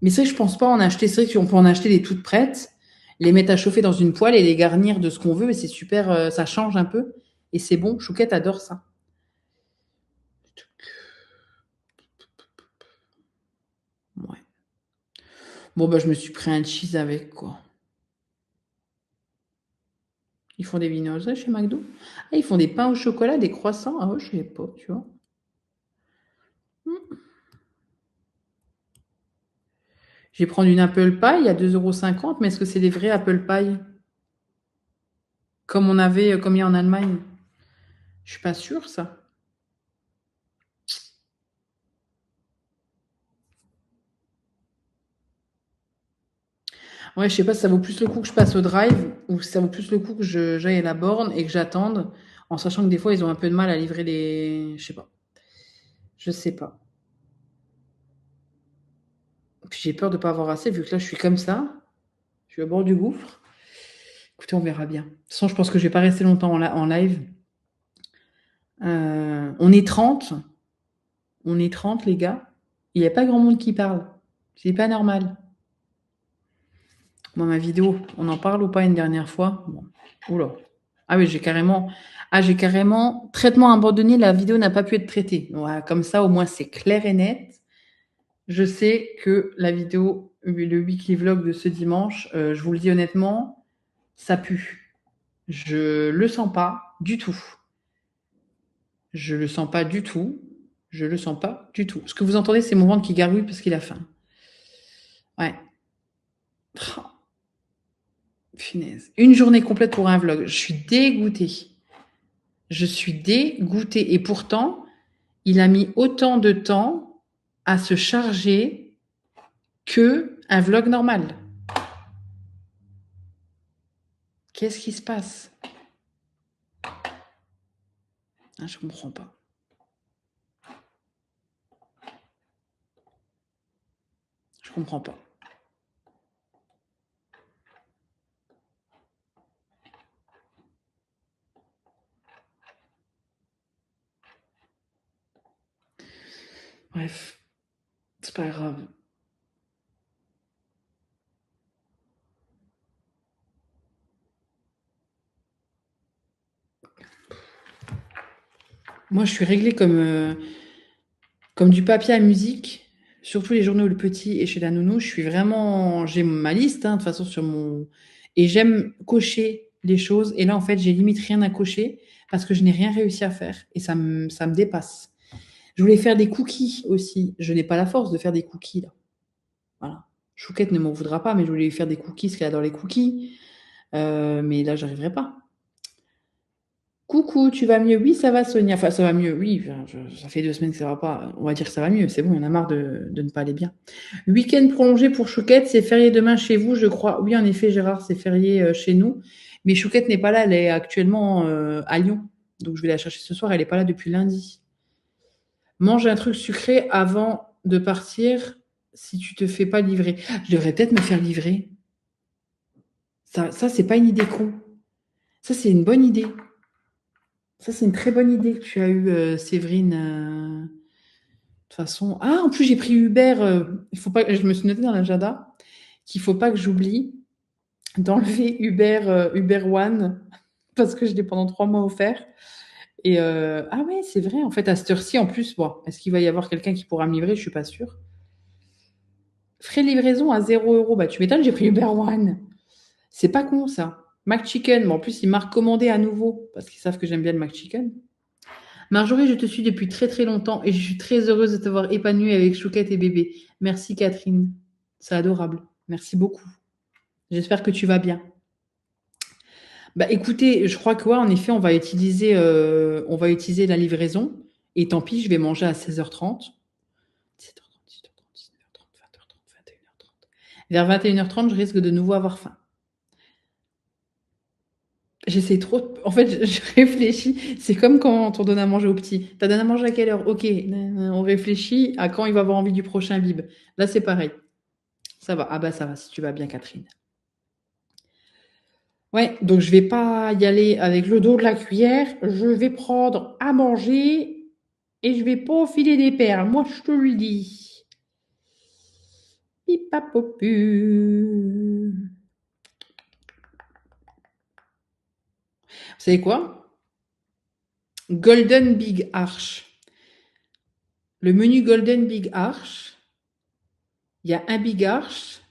Mais c'est vrai que je pense pas en acheter. C'est vrai qu'on peut en acheter des toutes prêtes, les mettre à chauffer dans une poêle et les garnir de ce qu'on veut. Et c'est super, ça change un peu. Et c'est bon. Chouquette adore ça. Ouais. Bon, bah, je me suis pris un cheese avec, quoi. Ils font des viennoiseries chez McDo. Ah, ils font des pains au chocolat, des croissants. Ah ouais, je sais pas, tu vois. Hmm. Je vais prendre une Apple Pie à 2,50 €, mais est-ce que c'est des vrais Apple Pie? Comme on avait, comme il y a en Allemagne? Je suis pas sûre, ça. Ouais, je sais pas si ça vaut plus le coup que je passe au drive ou si ça vaut plus le coup que j'aille à la borne et que j'attende, en sachant que des fois, ils ont un peu de mal à livrer les. Je sais pas. Je sais pas. Puis j'ai peur de pas avoir assez, vu que là, je suis comme ça. Je suis au bord du gouffre. Écoutez, on verra bien. De toute façon, je pense que je vais pas rester longtemps en live. On est 30. On est 30, les gars. Il n'y a pas grand monde qui parle. C'est pas normal. Moi, ma vidéo, on en parle ou pas une dernière fois? Bon. Oula. Ah oui, j'ai carrément traitement abandonné, la vidéo n'a pas pu être traitée. Voilà, comme ça, au moins, c'est clair et net. Je sais que la vidéo, le weekly vlog de ce dimanche, je vous le dis honnêtement, ça pue. Je le sens pas du tout. Je le sens pas du tout. Je le sens pas du tout. Ce que vous entendez, c'est mon ventre qui gargouille parce qu'il a faim. Ouais. Oh, punaise. Une journée complète pour un vlog. Je suis dégoûtée. Je suis dégoûtée. Et pourtant, il a mis autant de temps à se charger qu'un vlog normal. Qu'est-ce qui se passe? Ah, je comprends pas. Je comprends pas. Bref, c'est pas grave. Moi, je suis réglée comme du papier à musique, surtout les journaux Le Petit et chez la nounou. Je suis vraiment, j'ai ma liste, hein, de toute façon, sur mon. Et j'aime cocher les choses. Et là, en fait, j'ai limite rien à cocher parce que je n'ai rien réussi à faire. Et ça me dépasse. Je voulais faire des cookies aussi. Je n'ai pas la force de faire des cookies, là. Voilà. Chouquette ne m'en voudra pas, mais je voulais lui faire des cookies parce qu'elle adore les cookies. Mais là, j'arriverai pas. Coucou, tu vas mieux? Oui, ça va, Sonia. Enfin, ça va mieux, oui. Enfin, ça fait 2 semaines que ça va pas. On va dire que ça va mieux. C'est bon, on a marre de ne pas aller bien. Week-end prolongé pour Chouquette. C'est férié demain chez vous, je crois. Oui, en effet, Gérard, c'est férié chez nous. Mais Chouquette n'est pas là. Elle est actuellement à Lyon. Donc, je vais la chercher ce soir. Elle n'est pas là depuis lundi. Mange un truc sucré avant de partir si tu te fais pas livrer. Je devrais peut-être me faire livrer. Ça c'est pas une idée con. Ça, c'est une bonne idée. Ça, c'est une très bonne idée que tu as eue, Séverine. De toute façon. Ah, en plus, j'ai pris Uber. Il faut pas. Je me suis noté dans l'agenda qu'il faut pas que j'oublie d'enlever Uber One parce que je l'ai pendant 3 mois offert. Et ah ouais, c'est vrai. En fait, à cette heure-ci, en plus, bon, est-ce qu'il va y avoir quelqu'un qui pourra me livrer? Je suis pas sûre. Frais de livraison à 0 €. Bah, tu m'étonnes, j'ai pris Uber One. C'est pas con, ça. McChicken. Bon, en plus, ils m'ont recommandé à nouveau parce qu'ils savent que j'aime bien le McChicken. Marjorie, je te suis depuis très très longtemps et je suis très heureuse de te voir épanouie avec Chouquette et bébé. Merci Catherine. C'est adorable. Merci beaucoup. J'espère que tu vas bien. Bah écoutez, je crois que ouais, en effet, on va utiliser la livraison. Et tant pis, je vais manger à 16h30. 17h30, 18h30, 19h30, 20h30, 21h30. Vers 21h30, je risque de nouveau avoir faim. J'essaie trop. En fait, je réfléchis. C'est comme quand on donne à manger au petit. T'as donné à manger à quelle heure? Ok. On réfléchit à quand il va avoir envie du prochain bib. Là, c'est pareil. Ça va. Ah bah ça va, si tu vas bien, Catherine. Ouais, donc je vais pas y aller avec le dos de la cuillère. Je vais prendre à manger et je vais pas enfiler des perles. Moi, je te le dis. Pipapopu. Vous savez quoi? Golden Big Arch. Le menu Golden Big Arch. Il y a un Big Arch.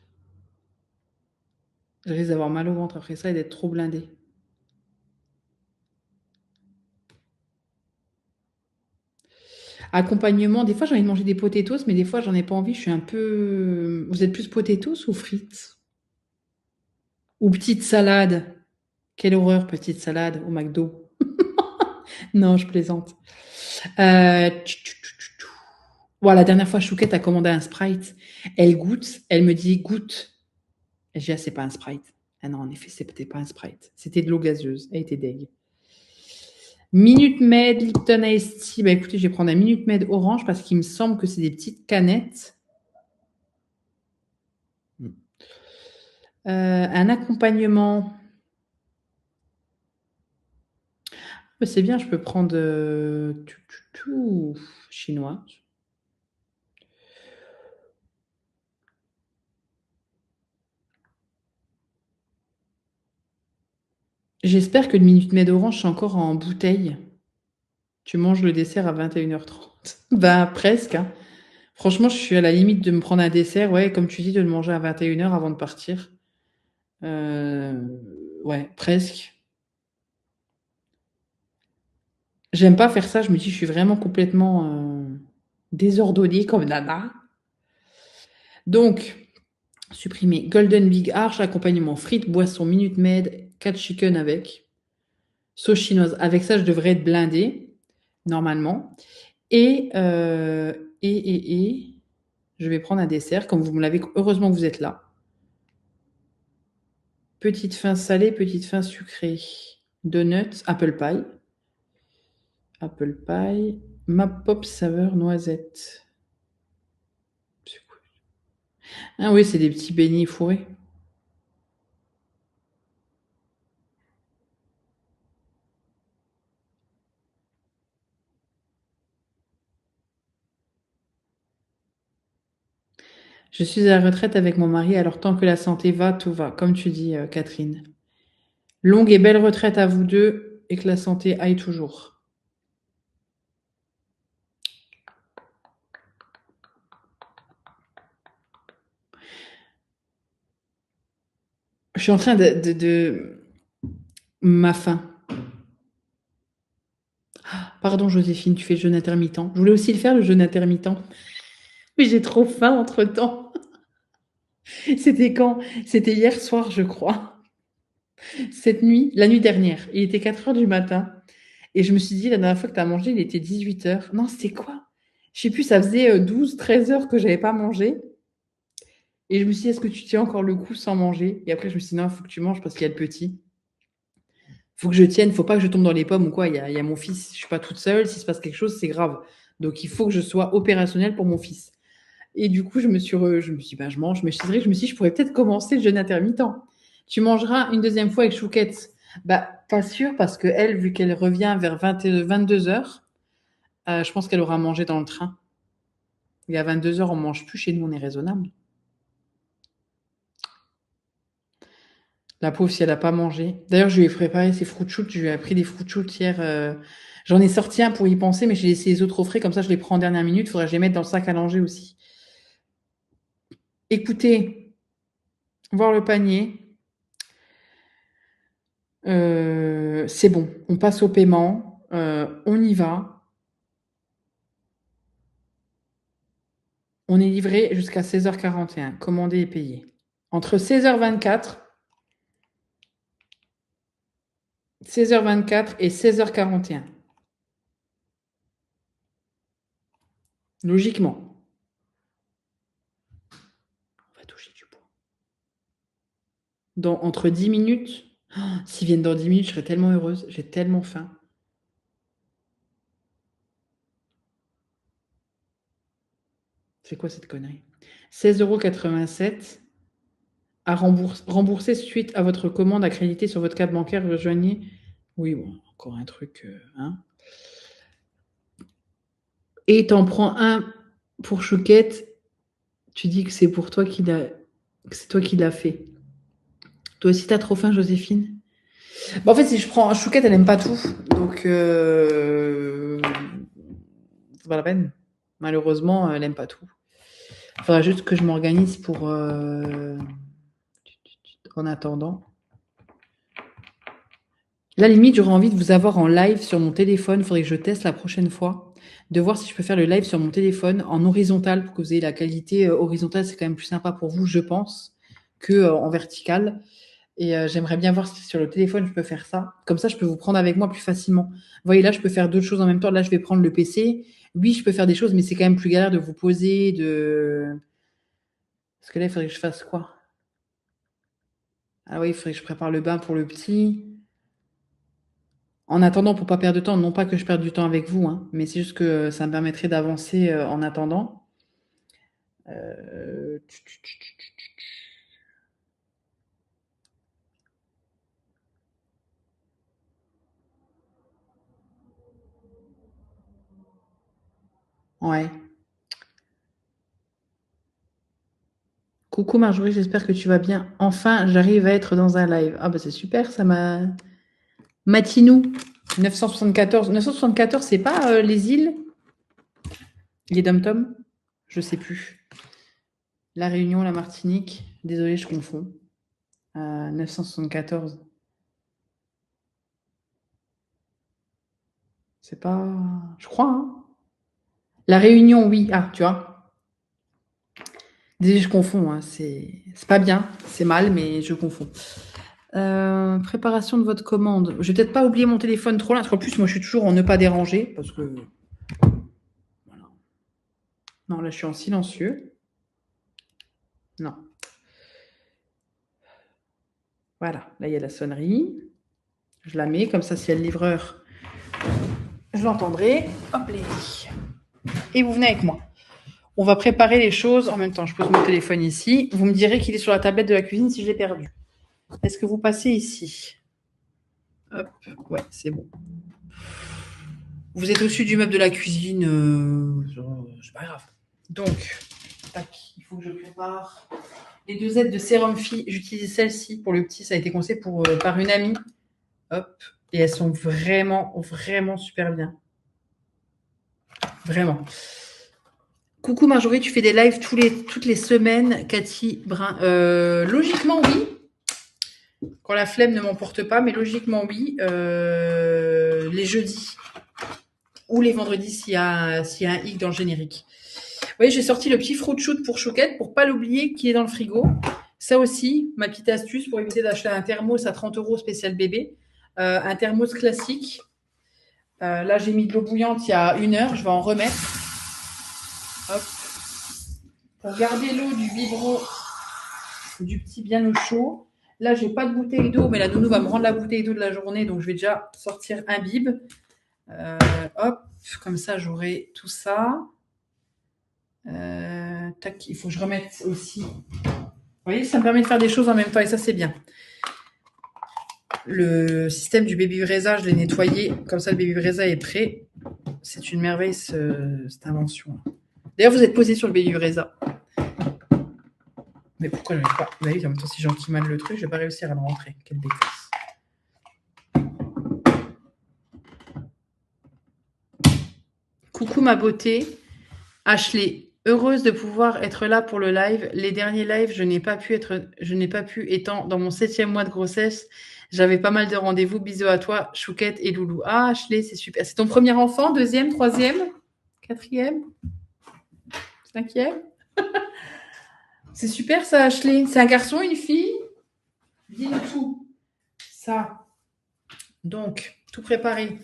Je risque d'avoir mal au ventre après ça et d'être trop blindée. Accompagnement, des fois j'ai envie de manger des potatoes, mais des fois j'en ai pas envie. Je suis un peu. Vous êtes plus potatoes ou frites? Ou petite salade? Quelle horreur, petite salade au McDo. Non, je plaisante. Voilà, la dernière fois, Chouquette a commandé un Sprite. Elle goûte, elle me dit goûte. Et je dis, ah, c'est pas un Sprite. Ah non, en effet, c'était pas un Sprite. C'était de l'eau gazeuse. Elle était deg. Minute Maid, Lipton Ice Tea. Bah écoutez, je vais prendre un Minute Maid orange parce qu'il me semble que c'est des petites canettes. Un accompagnement. Bah, c'est bien, je peux prendre chinois. J'espère que le Minute Maid orange, c'est encore en bouteille. Tu manges le dessert à 21h30. Ben, presque. Hein. Franchement, je suis à la limite de me prendre un dessert, ouais, comme tu dis, de le manger à 21h avant de partir. Ouais, presque. J'aime pas faire ça, je me dis, je suis vraiment complètement désordonnée comme nana. Donc, supprimer Golden Big Arch, accompagnement frites, boisson, Minute Maid, 4 chicken avec, sauce chinoise. Avec ça, je devrais être blindée, normalement. Et, je vais prendre un dessert, comme vous me l'avez. Heureusement que vous êtes là. Petite fin salée, petite fin sucrée. Donuts, apple pie. Apple pie. Ma pop saveur noisette. C'est quoi? Ah oui, c'est des petits beignets fourrés. Je suis à la retraite avec mon mari, alors tant que la santé va, tout va, comme tu dis, Catherine. Longue et belle retraite à vous deux et que la santé aille toujours. Je suis en train de ma faim. Pardon, Joséphine, tu fais le jeûne intermittent. Je voulais aussi le faire, le jeûne intermittent. Mais j'ai trop faim entre-temps. C'était quand? C'était hier soir, je crois. Cette nuit, la nuit dernière. Il était 4 heures du matin. Et je me suis dit, la dernière fois que tu as mangé, il était 18 heures. Non, c'était quoi? Je sais plus, ça faisait 12, 13 heures que j'avais pas mangé. Et je me suis dit, est-ce que tu tiens encore le coup sans manger? Et après, je me suis dit, non, il faut que tu manges parce qu'il y a le petit. Il faut que je tienne, il ne faut pas que je tombe dans les pommes ou quoi. Il y a mon fils, je ne suis pas toute seule. S'il se passe quelque chose, c'est grave. Donc, il faut que je sois opérationnelle pour mon fils. Et du coup, je me suis dit, bah, je mange. Mais c'est vrai que je me suis dit, je pourrais peut-être commencer le jeûne intermittent. Tu mangeras une deuxième fois avec Chouquette. Bah, pas sûr, parce que elle, vu qu'elle revient vers 22 heures, je pense qu'elle aura mangé dans le train. Et à 22 heures, on ne mange plus. Chez nous, on est raisonnable. La pauvre, si elle n'a pas mangé. D'ailleurs, je lui ai préparé ses fruits chouts. Je lui ai pris des fruits chouts hier. J'en ai sorti un pour y penser, mais j'ai laissé les autres au frais. Comme ça, je les prends en dernière minute. Il faudrait que je les mette dans le sac à langer aussi. Écoutez, voir le panier. C'est bon. On passe au paiement. On y va. On est livré jusqu'à 16h41. Commandé et payé. Entre 16h24 et 16h41. Logiquement. On va toucher du bois. Entre 10 minutes. Oh, s'ils viennent dans 10 minutes, je serais tellement heureuse. J'ai tellement faim. C'est quoi cette connerie? 16,87 € à rembourser suite à votre commande accréditée sur votre carte bancaire. Rejoignez. Oui, bon, encore un truc. Hein. Et t'en prends un pour Chouquette. Tu dis que c'est pour toi c'est toi qui l'as fait. Toi aussi, t'as trop faim, Joséphine? Bah, en fait, si je prends Chouquette, elle aime pas tout. Donc, c'est pas la peine. Malheureusement, elle aime pas tout. Il faudra juste que je m'organise pour. En attendant. Là, limite, j'aurais envie de vous avoir en live sur mon téléphone. Il faudrait que je teste la prochaine fois. De voir si je peux faire le live sur mon téléphone en horizontal pour que vous ayez la qualité horizontale. C'est quand même plus sympa pour vous, je pense, que en vertical. Et j'aimerais bien voir si sur le téléphone, je peux faire ça. Comme ça, je peux vous prendre avec moi plus facilement. Vous voyez, là, je peux faire d'autres choses en même temps. Là, je vais prendre le PC. Oui, je peux faire des choses, mais c'est quand même plus galère de vous poser, Parce que là, il faudrait que je fasse quoi? Ah oui, il faudrait que je prépare le bain pour le petit. En attendant, pour pas perdre de temps, non pas que je perde du temps avec vous, hein, mais c'est juste que ça me permettrait d'avancer en attendant. Euh, Ouais. Coucou Marjorie, j'espère que tu vas bien. Enfin, j'arrive à être dans un live. Ah bah c'est super, ça m'a... Matinou, 974. 974, c'est pas les îles? Les dom-toms? Je sais plus. La Réunion, la Martinique. Désolée, je confonds. 974. C'est pas... Je crois, hein. La Réunion, oui. Ah, tu vois. Désolée, je confonds. Hein. C'est pas bien. C'est mal, mais je confonds. Préparation de votre commande. Je vais peut-être pas oublier mon téléphone trop loin. Parce qu'en plus, moi, je suis toujours en ne pas déranger. Parce que Non, là, je suis en silencieux. Non. Voilà, là, il y a la sonnerie. Je la mets, comme ça, s'il y a le livreur, je l'entendrai. Hop là. Et vous venez avec moi. On va préparer les choses en même temps. Je pose mon téléphone ici. Vous me direz qu'il est sur la tablette de la cuisine si je l'ai perdu. Est-ce que vous passez ici? Hop, ouais, c'est bon. Vous êtes au-dessus du meuble de la cuisine. C'est pas grave. Donc, tac, il faut que je prépare les deux aides de sérum Phi. J'utilise celle-ci pour le petit. Ça a été conseillé par une amie. Hop. Et elles sont vraiment, vraiment super bien. Vraiment. Coucou Marjorie, tu fais des lives toutes les semaines, Cathy Brun. Logiquement, oui. Quand la flemme ne m'emporte pas, mais logiquement, oui. Les jeudis ou les vendredis s'il y a un hic dans le générique. Vous voyez, j'ai sorti le petit fruit shoot pour Chouquette pour pas l'oublier qui est dans le frigo. Ça aussi, ma petite astuce pour éviter d'acheter un thermos à 30 € spécial bébé. Un thermos classique. Là, j'ai mis de l'eau bouillante il y a 1 heure. Je vais en remettre. Hop. Pour garder l'eau du biberon du petit bien au chaud. Là, j'ai pas de bouteille d'eau, mais la nounou va me rendre la bouteille d'eau de la journée, donc je vais déjà sortir un bib. Hop, comme ça, j'aurai tout ça. Tac, il faut que je remette aussi. Vous voyez, ça me permet de faire des choses en même temps et ça, c'est bien. Le système du baby Breza, je l'ai nettoyé. Comme ça, le baby Breza est prêt. C'est une merveille, cette invention. D'ailleurs, vous êtes posé sur le baby Breza. Mais pourquoi je n'arrive pas? Vous voyez, en même temps, si j'enquille mal le truc, je ne vais pas réussir à le rentrer. Quelle bêtise. Coucou ma beauté. Ashley, heureuse de pouvoir être là pour le live. Les derniers lives, je n'ai pas pu étant dans mon 7e mois de grossesse. J'avais pas mal de rendez-vous. Bisous à toi, Chouquette et Loulou. Ah, Ashley, c'est super. C'est ton premier enfant, 2e, 3e, 4e, 5e? C'est super ça, Ashley. C'est un garçon, une fille? Dis-nous tout. Ça. Donc, tout préparé.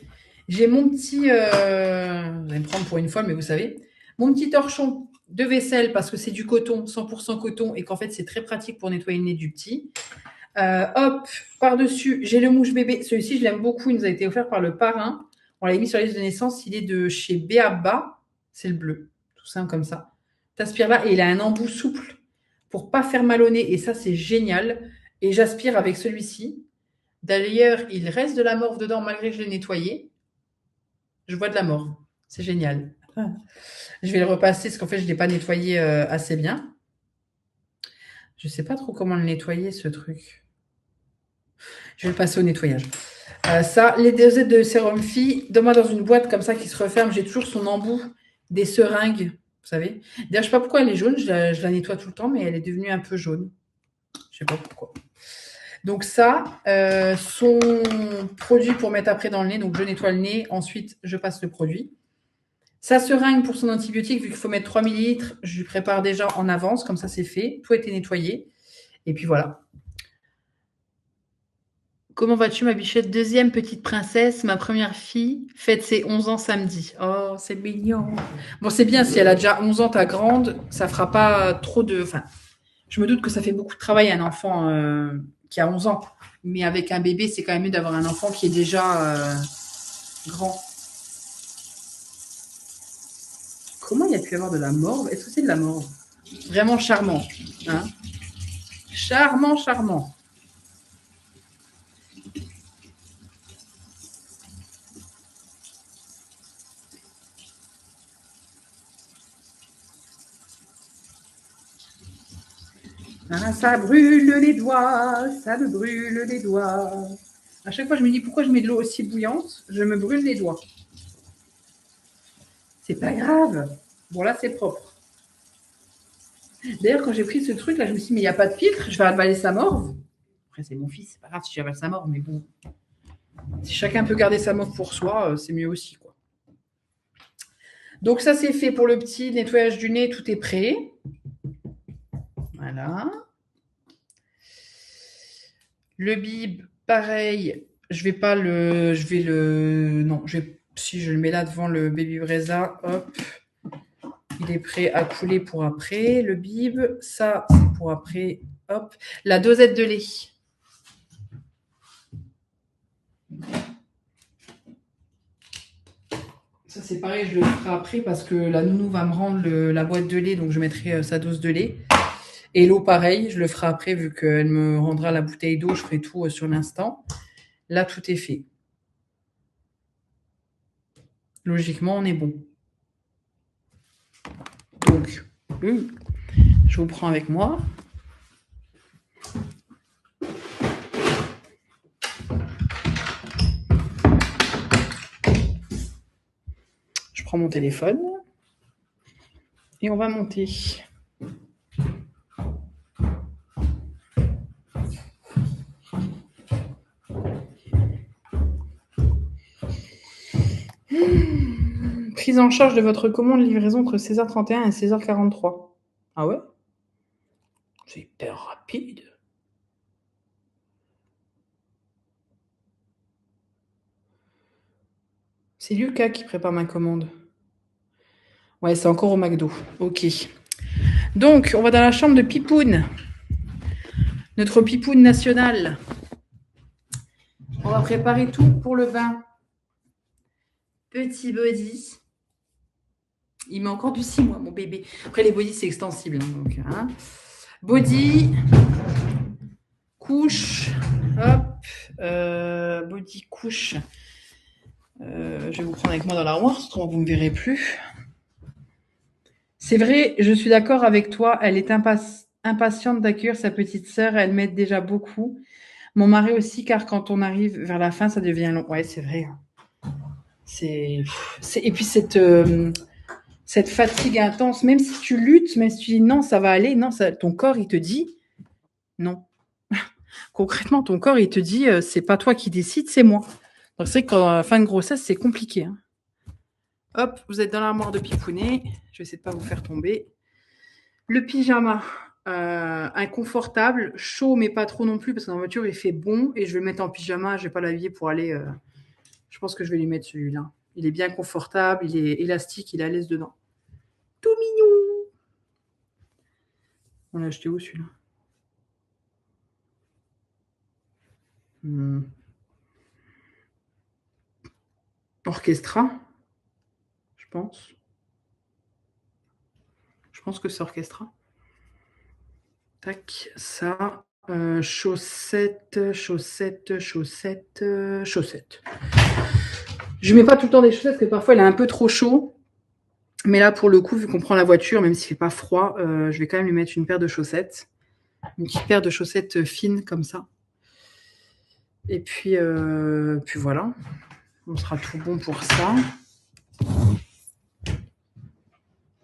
J'ai mon petit... vous allez me prendre pour une folle, mais vous savez. Mon petit torchon de vaisselle, parce que c'est du coton, 100% coton, et qu'en fait, c'est très pratique pour nettoyer le nez du petit. Hop, par-dessus, j'ai le mouche bébé. Celui-ci, je l'aime beaucoup. Il nous a été offert par le parrain. On l'a mis sur la liste de naissance. Il est de chez Béaba. C'est le bleu. Tout simple comme ça. T'aspires là et il a un embout souple pour pas faire mal au nez. Et ça, c'est génial. Et j'aspire avec celui-ci. D'ailleurs, il reste de la morve dedans malgré que je l'ai nettoyé. Je vois de la morve. C'est génial. Je vais le repasser parce qu'en fait, je ne l'ai pas nettoyé assez bien. Je ne sais pas trop comment le nettoyer, ce truc. Je vais le passer au nettoyage. Ça, les dosettes de sérum Phi, donne-moi dans une boîte comme ça qui se referme. J'ai toujours son embout des seringues, vous savez. D'ailleurs, je ne sais pas pourquoi elle est jaune. Je la nettoie tout le temps, mais elle est devenue un peu jaune. Je ne sais pas pourquoi. Donc ça, son produit pour mettre après dans le nez. Donc je nettoie le nez. Ensuite, je passe le produit. Sa seringue pour son antibiotique, vu qu'il faut mettre 3 millilitres, je lui prépare déjà en avance. Comme ça, c'est fait. Tout a été nettoyé. Et puis voilà. Comment vas-tu, ma bichette? 2e petite princesse, ma première fille, fête ses 11 ans samedi. Oh, c'est mignon. Bon, c'est bien, si elle a déjà 11 ans, ta grande, ça fera pas trop de... Enfin, je me doute que ça fait beaucoup de travail à un enfant qui a 11 ans. Mais avec un bébé, c'est quand même mieux d'avoir un enfant qui est déjà grand. Comment il y a pu y avoir de la morve? Est-ce que c'est de la morve? Vraiment charmant. Hein, charmant, charmant. Ah, ça brûle les doigts, ça me brûle les doigts. À chaque fois, je me dis pourquoi je mets de l'eau aussi bouillante, je me brûle les doigts. C'est pas grave. Bon, là, c'est propre. D'ailleurs, quand j'ai pris ce truc, là, je me suis dit, mais il n'y a pas de filtre, je vais avaler sa morve. Après, c'est mon fils, c'est pas grave si j'avale sa morve, mais bon. Si chacun peut garder sa morve pour soi, c'est mieux aussi, quoi. Donc, ça, c'est fait pour le petit nettoyage du nez, tout est prêt. Voilà. Le bib, pareil, je vais pas le... Non, si je le mets là devant le baby Breza, hop. Il est prêt à couler pour après. Le bib, ça, c'est pour après. Hop. La dosette de lait. Ça, c'est pareil, je le ferai après parce que la nounou va me rendre la boîte de lait, donc je mettrai sa dose de lait. Et l'eau, pareil, je le ferai après vu qu'elle me rendra la bouteille d'eau, je ferai tout sur l'instant. Là, tout est fait. Logiquement, on est bon. Donc, je vous prends avec moi. Je prends mon téléphone et on va monter. Prise en charge de votre commande livraison entre 16h31 et 16h43. Ah ouais? C'est hyper rapide. C'est Lucas qui prépare ma commande. Ouais, c'est encore au McDo. Ok. Donc, on va dans la chambre de Pipoun. Notre Pipoun national. On va préparer tout pour le bain. Petit body. Il met encore du 6 mois, mon bébé. Après, les bodys, c'est extensible. Donc, hein. Body. Couche. Hop. Body couche. Je vais vous prendre avec moi dans l'armoire, sinon vous ne me verrez plus. C'est vrai, je suis d'accord avec toi. Elle est impatiente d'accueillir sa petite sœur. Elle m'aide déjà beaucoup. Mon mari aussi, car quand on arrive vers la fin, ça devient long. Ouais, c'est vrai. Et puis cette fatigue intense, même si tu luttes, même si tu dis non, ça va aller, non, ton corps, il te dit non. Concrètement, ton corps, il te dit c'est pas toi qui décides, c'est moi. Donc c'est vrai qu'en fin de grossesse, c'est compliqué. Hein. Hop, vous êtes dans l'armoire de Pipounet. Je vais essayer de pas vous faire tomber. Le pyjama, inconfortable, chaud mais pas trop non plus parce que dans la voiture il fait bon et je vais le mettre en pyjama. Je vais pas l'habiller pour aller. Je pense que je vais lui mettre celui-là. Il est bien confortable, il est élastique, il est à l'aise dedans. Tout mignon. On l'a acheté où celui-là? Orchestra, je pense. Je pense que c'est Orchestra. Tac, ça. Chaussettes, chaussettes, chaussettes, chaussettes. Je mets pas tout le temps des chaussettes parce que parfois il est un peu trop chaud. Mais là, pour le coup, vu qu'on prend la voiture, même s'il fait pas froid, je vais quand même lui mettre une paire de chaussettes. Une petite paire de chaussettes fines comme ça. Et puis voilà. On sera tout bon pour ça.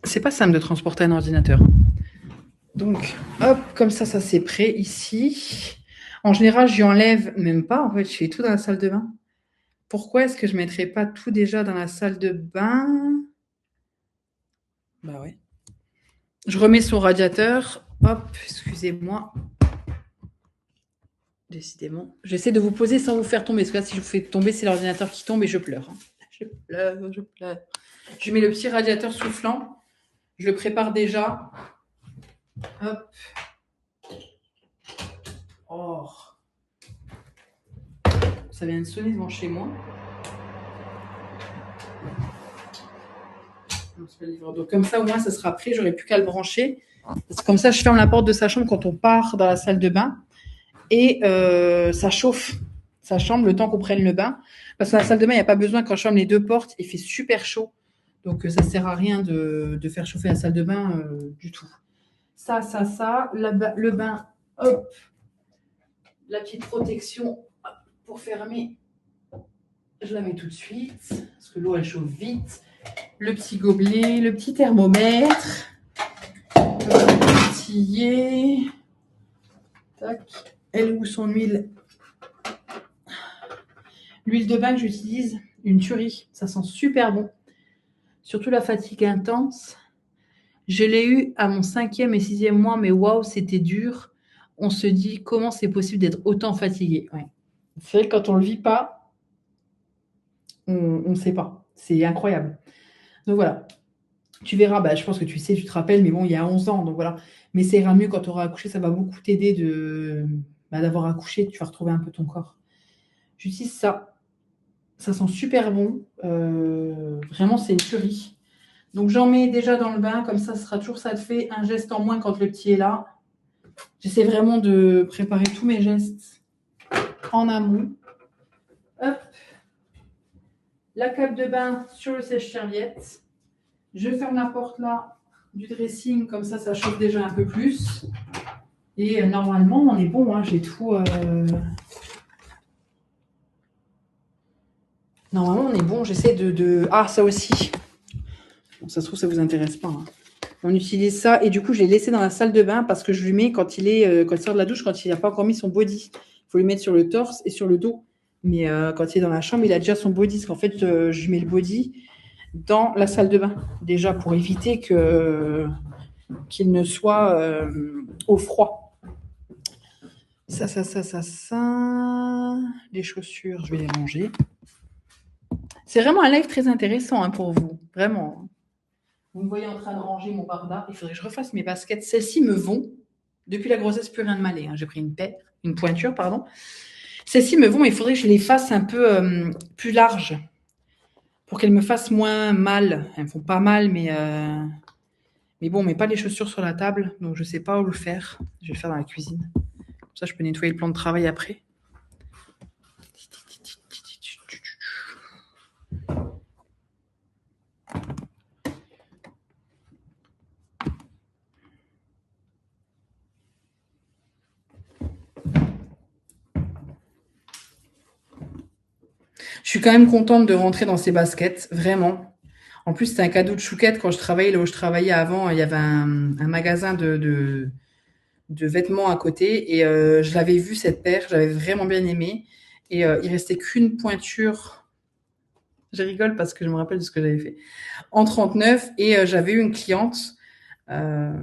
C'est pas simple de transporter un ordinateur. Donc, hop, comme ça c'est prêt ici. En général, je lui enlève même pas. En fait, je fais tout dans la salle de bain. Pourquoi est-ce que je ne mettrais pas tout déjà dans la salle de bain? Bah ouais. Je remets son radiateur. Hop, excusez-moi. Décidément. J'essaie de vous poser sans vous faire tomber. Parce que là, si je vous fais tomber, c'est l'ordinateur qui tombe et je pleure. Je pleure, je pleure. Je mets le petit radiateur soufflant. Je le prépare déjà. Hop. Oh. Ça vient de sonner devant chez moi. Donc comme ça, au moins, ça sera prêt. J'aurai plus qu'à le brancher. Parce que comme ça, je ferme la porte de sa chambre quand on part dans la salle de bain. Et ça chauffe sa chambre le temps qu'on prenne le bain. Parce que dans la salle de bain, il n'y a pas besoin, quand je ferme les deux portes, il fait super chaud. Donc ça ne sert à rien de faire chauffer la salle de bain du tout. Ça. Le bain, hop. La petite protection pour fermer. Je la mets tout de suite. Parce que l'eau, elle chauffe vite. Le petit gobelet, le petit thermomètre. Le petit tac. Elle où son huile? L'huile de bain que j'utilise, une tuerie. Ça sent super bon. Surtout la fatigue intense. Je l'ai eu à mon 5e et 6e mois, mais waouh, c'était dur. On se dit comment c'est possible d'être autant fatigué. Ouais. C'est vrai que quand on ne le vit pas, on ne sait pas. C'est incroyable. Donc voilà. Tu verras, bah, je pense que tu sais, tu te rappelles, mais bon, il y a 11 ans, donc voilà. Mais ça ira mieux quand tu auras accouché, ça va beaucoup t'aider d'avoir accouché, tu vas retrouver un peu ton corps. J'utilise ça. Ça sent super bon. Vraiment, c'est une tuerie. Donc j'en mets déjà dans le bain, comme ça sera toujours, ça te fait un geste en moins quand le petit est là. J'essaie vraiment de préparer tous mes gestes en amont. Hop, la cape de bain sur le sèche-serviette. Je ferme la porte là du dressing, comme ça chauffe déjà un peu plus. Et normalement, on est bon, hein, j'ai tout. Normalement, on est bon, j'essaie Ah, ça aussi. Bon, ça se trouve, ça vous intéresse pas, hein. On utilise ça et du coup, je l'ai laissé dans la salle de bain parce que je lui mets quand quand il sort de la douche, quand il n'a pas encore mis son body. Il faut lui mettre sur le torse et sur le dos. Mais quand il est dans la chambre, il a déjà son body. Parce qu'en fait, je lui mets le body dans la salle de bain. Déjà pour éviter qu'il ne soit au froid. Ça. Les chaussures, je vais les ranger. C'est vraiment un live très intéressant, hein, pour vous. Vraiment. Vous me voyez en train de ranger mon barda. Il faudrait que je refasse mes baskets. Celles-ci me vont. Depuis la grossesse, plus rien de m'allait, hein. J'ai pris une pointure, pardon. Celles-ci me vont, mais il faudrait que je les fasse un peu plus larges pour qu'elles me fassent moins mal. Elles me font pas mal, mais bon, mais pas les chaussures sur la table, donc je sais pas où le faire. Je vais le faire dans la cuisine. Comme ça, je peux nettoyer le plan de travail après. Je suis quand même contente de rentrer dans ces baskets, vraiment. En plus, c'était un cadeau de Chouquette quand je travaillais là où je travaillais avant. Il y avait un magasin de vêtements à côté et je l'avais vu cette paire, j'avais vraiment bien aimé. Et il restait qu'une pointure. Je rigole parce que je me rappelle de ce que j'avais fait. En 39 et j'avais eu une cliente. Euh,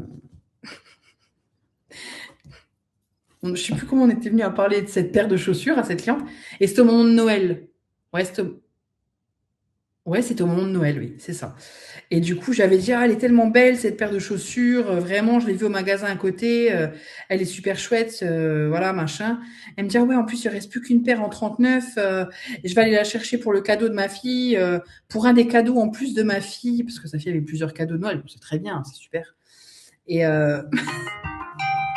je ne sais plus comment on était venu à parler de cette paire de chaussures à cette cliente. Et c'était au moment de Noël. Ouais, c'était au moment de Noël, oui, c'est ça. Et du coup, j'avais dit, ah, elle est tellement belle, cette paire de chaussures. Vraiment, je l'ai vue au magasin à côté. Elle est super chouette, voilà, machin. Elle me dit, ah ouais, en plus, il reste plus qu'une paire en 39. Et je vais aller la chercher pour le cadeau de ma fille, pour un des cadeaux en plus de ma fille, parce que sa fille avait plusieurs cadeaux de Noël. C'est très bien, c'est super. Et, et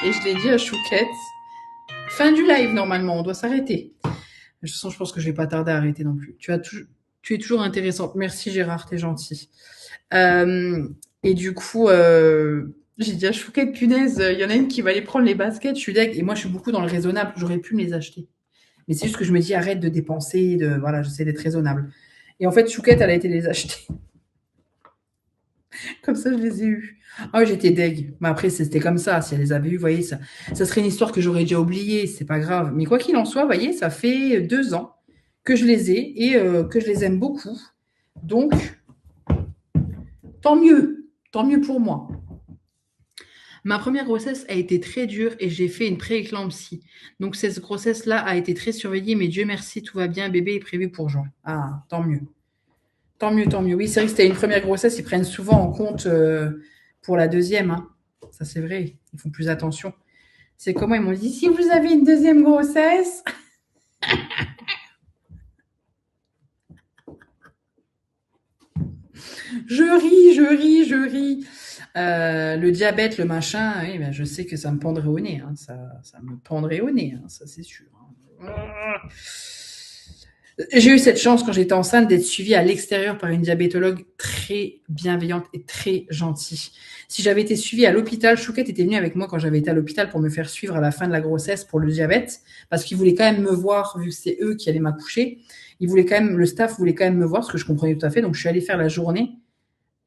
je l'ai dit à Chouquette. Fin du live, normalement, on doit s'arrêter. De toute façon, je pense que je vais pas tarder à arrêter non plus. Tu es toujours intéressante. Merci Gérard, t'es gentil. Et du coup, j'ai dit à Chouquette, punaise, il y en a une qui va aller prendre les baskets. Je suis deg. Et moi, je suis beaucoup dans le raisonnable. J'aurais pu me les acheter. Mais c'est juste que je me dis, arrête de dépenser. Voilà, j'essaie d'être raisonnable. Et en fait, Chouquette, elle a été les acheter. Comme ça, je les ai eus. Ah, j'étais deg. Mais après, c'était comme ça. Si elle les avait eus, vous voyez, ça serait une histoire que j'aurais déjà oubliée. C'est pas grave. Mais quoi qu'il en soit, vous voyez, ça fait 2 ans que je les ai et que je les aime beaucoup. Donc, tant mieux. Tant mieux pour moi. Ma première grossesse a été très dure et j'ai fait une prééclampsie. Donc, cette grossesse-là a été très surveillée, mais Dieu merci, tout va bien. Bébé est prévu pour juin. Ah, tant mieux. Tant mieux, tant mieux. Oui, c'est vrai que c'était une première grossesse. Ils prennent souvent en compte pour la deuxième, hein. Ça, c'est vrai. Ils font plus attention. C'est comment ils m'ont dit, si vous avez une deuxième grossesse. Je ris. Le diabète, le machin, oui, ben, je sais que ça me pendrait au nez, hein. Ça me pendrait au nez, hein, ça c'est sûr. J'ai eu cette chance quand j'étais enceinte d'être suivie à l'extérieur par une diabétologue très bienveillante et très gentille. Si j'avais été suivie à l'hôpital, Chouquette était venue avec moi quand j'avais été à l'hôpital pour me faire suivre à la fin de la grossesse pour le diabète, parce qu'ils voulaient quand même me voir, vu que c'est eux qui allaient m'accoucher. Le staff voulait quand même me voir, ce que je comprenais tout à fait. Donc je suis allée faire la journée.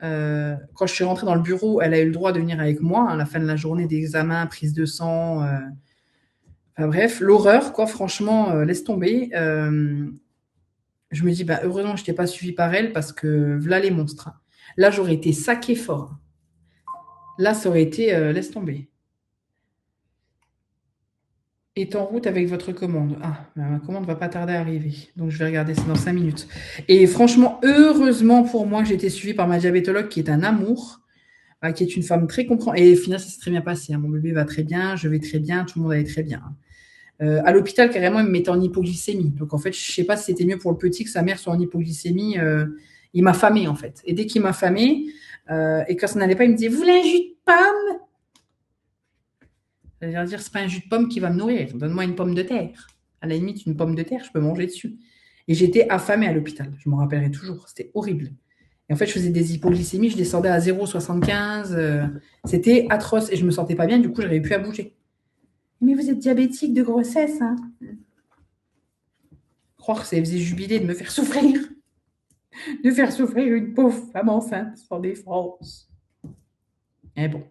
Quand je suis rentrée dans le bureau, elle a eu le droit de venir avec moi à la fin de la journée d'examen, prise de sang. Enfin bref, l'horreur, quoi. Franchement, laisse tomber. Je me dis, bah, heureusement que je n'étais pas suivie par elle parce que voilà les monstres, hein. Là, j'aurais été saquée fort. Là, ça aurait été, laisse tomber. est en route avec votre commande. Ah, ma commande va pas tarder à arriver. Donc, je vais regarder ça dans 5 minutes. Et franchement, heureusement pour moi, j'ai été suivie par ma diabétologue qui est un amour, qui est une femme très compréhensive. Et au final, ça s'est très bien passé, hein. Mon bébé va très bien, je vais très bien, tout le monde allait très bien, hein. À l'hôpital, carrément, il me mettait en hypoglycémie. Donc, en fait, je sais pas si c'était mieux pour le petit que sa mère soit en hypoglycémie. Il m'a affamé, en fait. Et dès qu'il m'a affamé, et quand ça n'allait pas, il me disait, vous voulez un jus de pomme? C'est-à-dire, c'est pas un jus de pomme qui va me nourrir. Donne-moi une pomme de terre. À la limite, une pomme de terre, je peux manger dessus. Et j'étais affamée à l'hôpital. Je m'en rappellerai toujours. C'était horrible. Et en fait, je faisais des hypoglycémies. Je descendais à 0,75. C'était atroce. Et je me sentais pas bien. Du coup, je n'arrivais plus à bouger. Mais vous êtes diabétique de grossesse, hein? Croire que ça faisait jubiler de me faire souffrir. De faire souffrir une pauvre femme enceinte sans défense. Mais bon.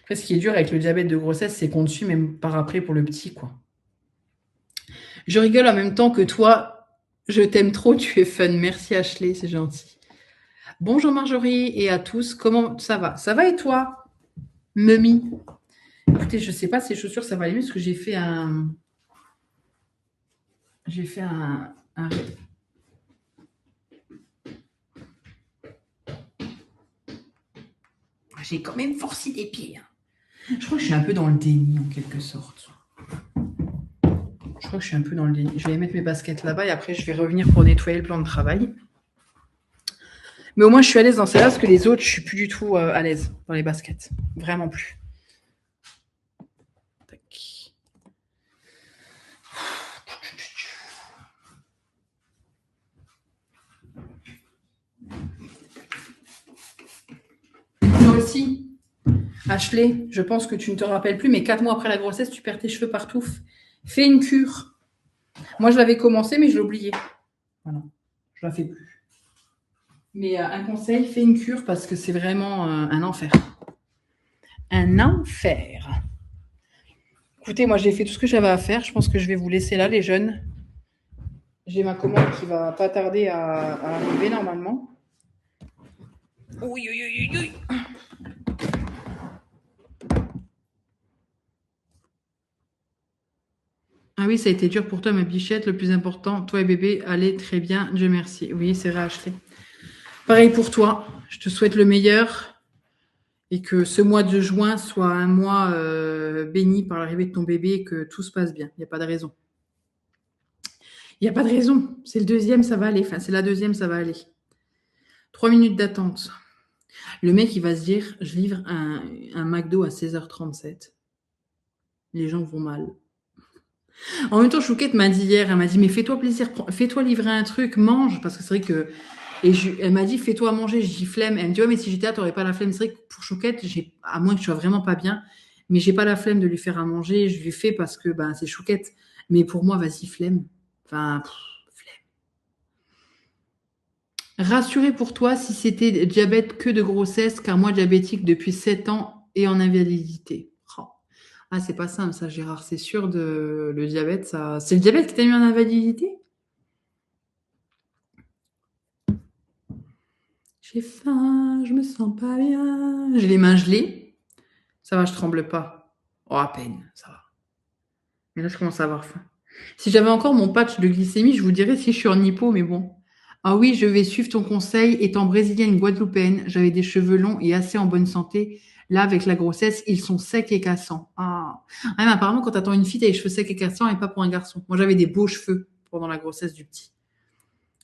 Après, ce qui est dur avec le diabète de grossesse, c'est qu'on te suit même par après pour le petit, quoi. Je rigole en même temps que toi. Je t'aime trop, tu es fun. Merci Ashley, c'est gentil. Bonjour Marjorie et à tous. Comment ça va? Ça va et toi, Mummy? Écoutez, je sais pas si ces chaussures ça va aller mieux parce que j'ai fait un... J'ai quand même forcé des pieds, hein. Je crois que je suis un peu dans le déni en quelque sorte. Je crois que je suis un peu dans le déni. Je vais mettre mes baskets là-bas et après je vais revenir pour nettoyer le plan de travail. Mais au moins je suis à l'aise dans celle-là parce que les autres, je suis plus du tout à l'aise dans les baskets. Vraiment plus. Tac. Moi aussi, Ashley, je pense que tu ne te rappelles plus, mais 4 mois après la grossesse, tu perds tes cheveux partout. Fais une cure. Moi, je l'avais commencé, mais je l'ai oublié. Voilà, je la fais plus. Mais un conseil, fais une cure parce que c'est vraiment un enfer. Un enfer. Écoutez, moi, j'ai fait tout ce que j'avais à faire. Je pense que je vais vous laisser là, les jeunes. J'ai ma commande qui va pas tarder à arriver normalement. Oui, oui, oui, oui. Ah oui, ça a été dur pour toi, ma bichette. Le plus important, toi et bébé, allez très bien. Dieu merci. Oui, c'est vrai, Ashley. Pareil pour toi. Je te souhaite le meilleur et que ce mois de juin soit un mois béni par l'arrivée de ton bébé et que tout se passe bien. Il n'y a pas de raison. Il n'y a pas de raison. C'est le deuxième, ça va aller. Enfin, c'est la deuxième, ça va aller. 3 minutes d'attente. Le mec, il va se dire, je livre un McDo à 16h37. Les gens vont mal. En même temps, Chouquette m'a dit hier, elle m'a dit, mais fais-toi plaisir, fais-toi livrer un truc, mange, parce que c'est vrai que... elle m'a dit, fais-toi à manger, je dis flemme. Elle me dit, ouais, mais si j'étais là, t'aurais pas la flemme. C'est vrai que pour Chouquette, à moins que je sois vraiment pas bien, mais j'ai pas la flemme de lui faire à manger. Je lui fais parce que ben, c'est Chouquette. Mais pour moi, vas-y, flemme. Enfin, flemme. Rassuré pour toi si c'était diabète que de grossesse, car moi, diabétique depuis 7 ans et en invalidité. Oh. Ah, c'est pas simple, ça, Gérard. C'est sûr, le diabète, ça. C'est le diabète qui t'a mis en invalidité? J'ai faim, je me sens pas bien. J'ai les mains gelées. Ça va, je tremble pas. Oh, à peine, ça va. Mais là, je commence à avoir faim. Si j'avais encore mon patch de glycémie, je vous dirais si je suis en hypo, mais bon. Ah oui, je vais suivre ton conseil. Étant brésilienne guadeloupéenne, j'avais des cheveux longs et assez en bonne santé. Là, avec la grossesse, ils sont secs et cassants. Ah, mais apparemment, quand t'attends une fille, t'as les cheveux secs et cassants et pas pour un garçon. Moi, j'avais des beaux cheveux pendant la grossesse du petit.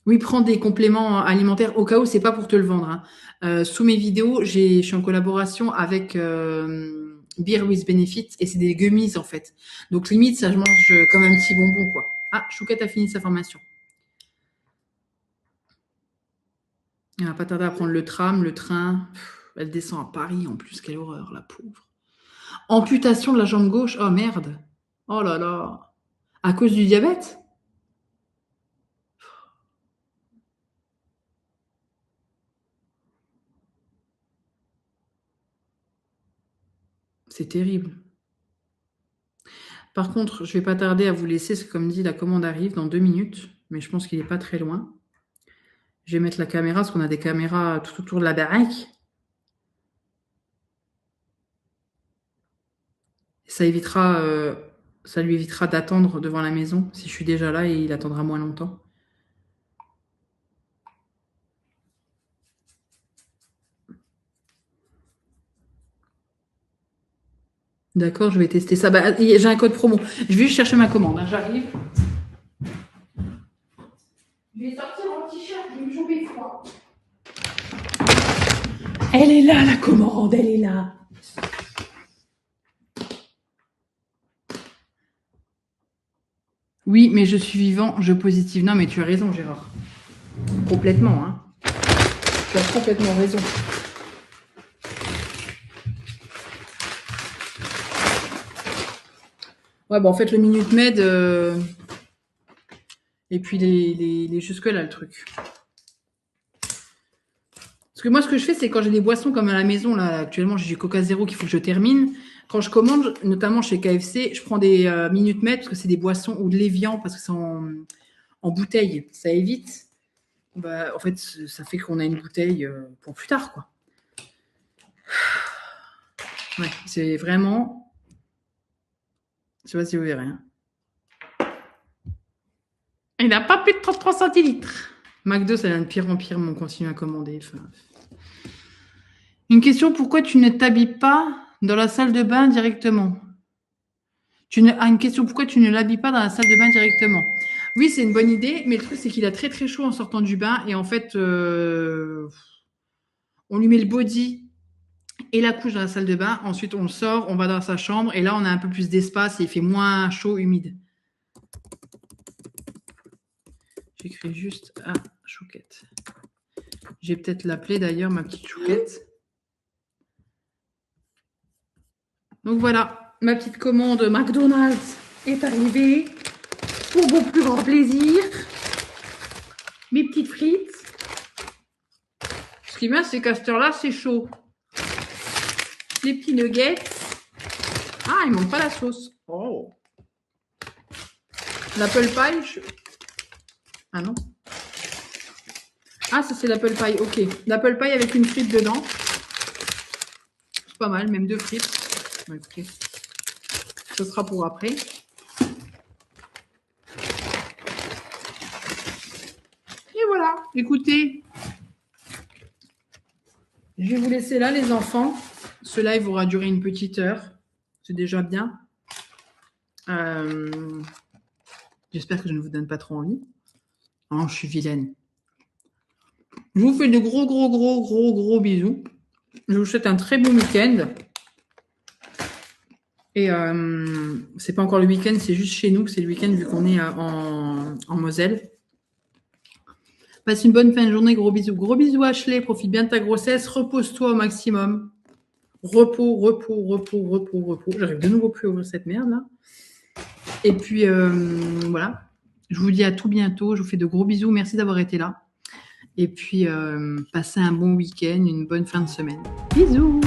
Oui, prends des compléments alimentaires au cas où, c'est pas pour te le vendre, hein. Sous mes vidéos, je suis en collaboration avec Beer with Benefit et c'est des gummies en fait. Donc limite, ça je mange comme un petit bonbon quoi. Ah, Chouquette a fini sa formation. Elle va pas tarder à prendre le tram, le train. Elle descend à Paris en plus, quelle horreur, la pauvre. Amputation de la jambe gauche, oh merde. Oh là là. À cause du diabète? C'est terrible. Par contre, je vais pas tarder à vous laisser, c'est comme dit, la commande arrive dans 2 minutes, mais je pense qu'il est pas très loin. Je vais mettre la caméra, parce qu'on a des caméras tout autour de la baraque. ça lui évitera d'attendre devant la maison si je suis déjà là et il attendra moins longtemps. D'accord, je vais tester ça. Bah, j'ai un code promo. Je vais juste chercher ma commande. Hein, j'arrive. Je vais sortir mon t-shirt, je vais me chauffer froid. Elle est là, la commande, elle est là. Oui, mais je suis vivant, je positive. Non, mais tu as raison, Gérard. Complètement, hein. Tu as complètement raison. Ouais, bah en fait, le Minute Med, et puis les jusque-là, le truc. Parce que moi, ce que je fais, c'est quand j'ai des boissons comme à la maison, là, actuellement, j'ai du Coca Zéro qu'il faut que je termine. Quand je commande, notamment chez KFC, je prends des Minute Med parce que c'est des boissons ou de l'évian parce que c'est en bouteille. Ça évite. Bah, en fait, ça fait qu'on a une bouteille pour plus tard, quoi. Ouais, c'est vraiment. Je sais pas si vous verrez. Hein. Il n'a pas plus de 33 centilitres. McDo, ça vient de pire en pire, mais on continue à commander. Enfin... Une question, pourquoi tu ne t'habilles pas dans la salle de bain directement? Une question, pourquoi tu ne l'habilles pas dans la salle de bain directement? Oui, c'est une bonne idée, mais le truc, c'est qu'il a très très chaud en sortant du bain. Et en fait, on lui met le body et la couche dans la salle de bain. Ensuite, on le sort, on va dans sa chambre. Et là, on a un peu plus d'espace et il fait moins chaud, humide. J'écris juste à Chouquette. J'ai peut-être l'appeler d'ailleurs, ma petite Chouquette. Donc voilà, ma petite commande McDonald's est arrivée. Pour mon plus grand plaisir. Mes petites frites. Ce qui est bien, c'est qu'à cette heure-là, c'est chaud. Les petits nuggets. Ah, il manque pas la sauce. Oh. L'apple pie. Ah non. Ah, ça c'est l'apple pie. Ok. L'apple pie avec une frite dedans. C'est pas mal, même 2 frites. Bon, écoutez, ce sera pour après. Et voilà. Écoutez, je vais vous laisser là, les enfants. Ce live aura duré une petite heure. C'est déjà bien. J'espère que je ne vous donne pas trop envie. Oh, je suis vilaine. Je vous fais de gros bisous. Je vous souhaite un très bon week-end. Et c'est pas encore le week-end, c'est juste chez nous que c'est le week-end vu qu'on est en Moselle. Passe une bonne fin de journée, gros bisous. Gros bisous Ashley, profite bien de ta grossesse, repose-toi au maximum. Repos. J'arrive de nouveau plus à ouvrir cette merde là. Et puis voilà. Je vous dis à tout bientôt. Je vous fais de gros bisous. Merci d'avoir été là. Et puis passez un bon week-end, une bonne fin de semaine. Bisous.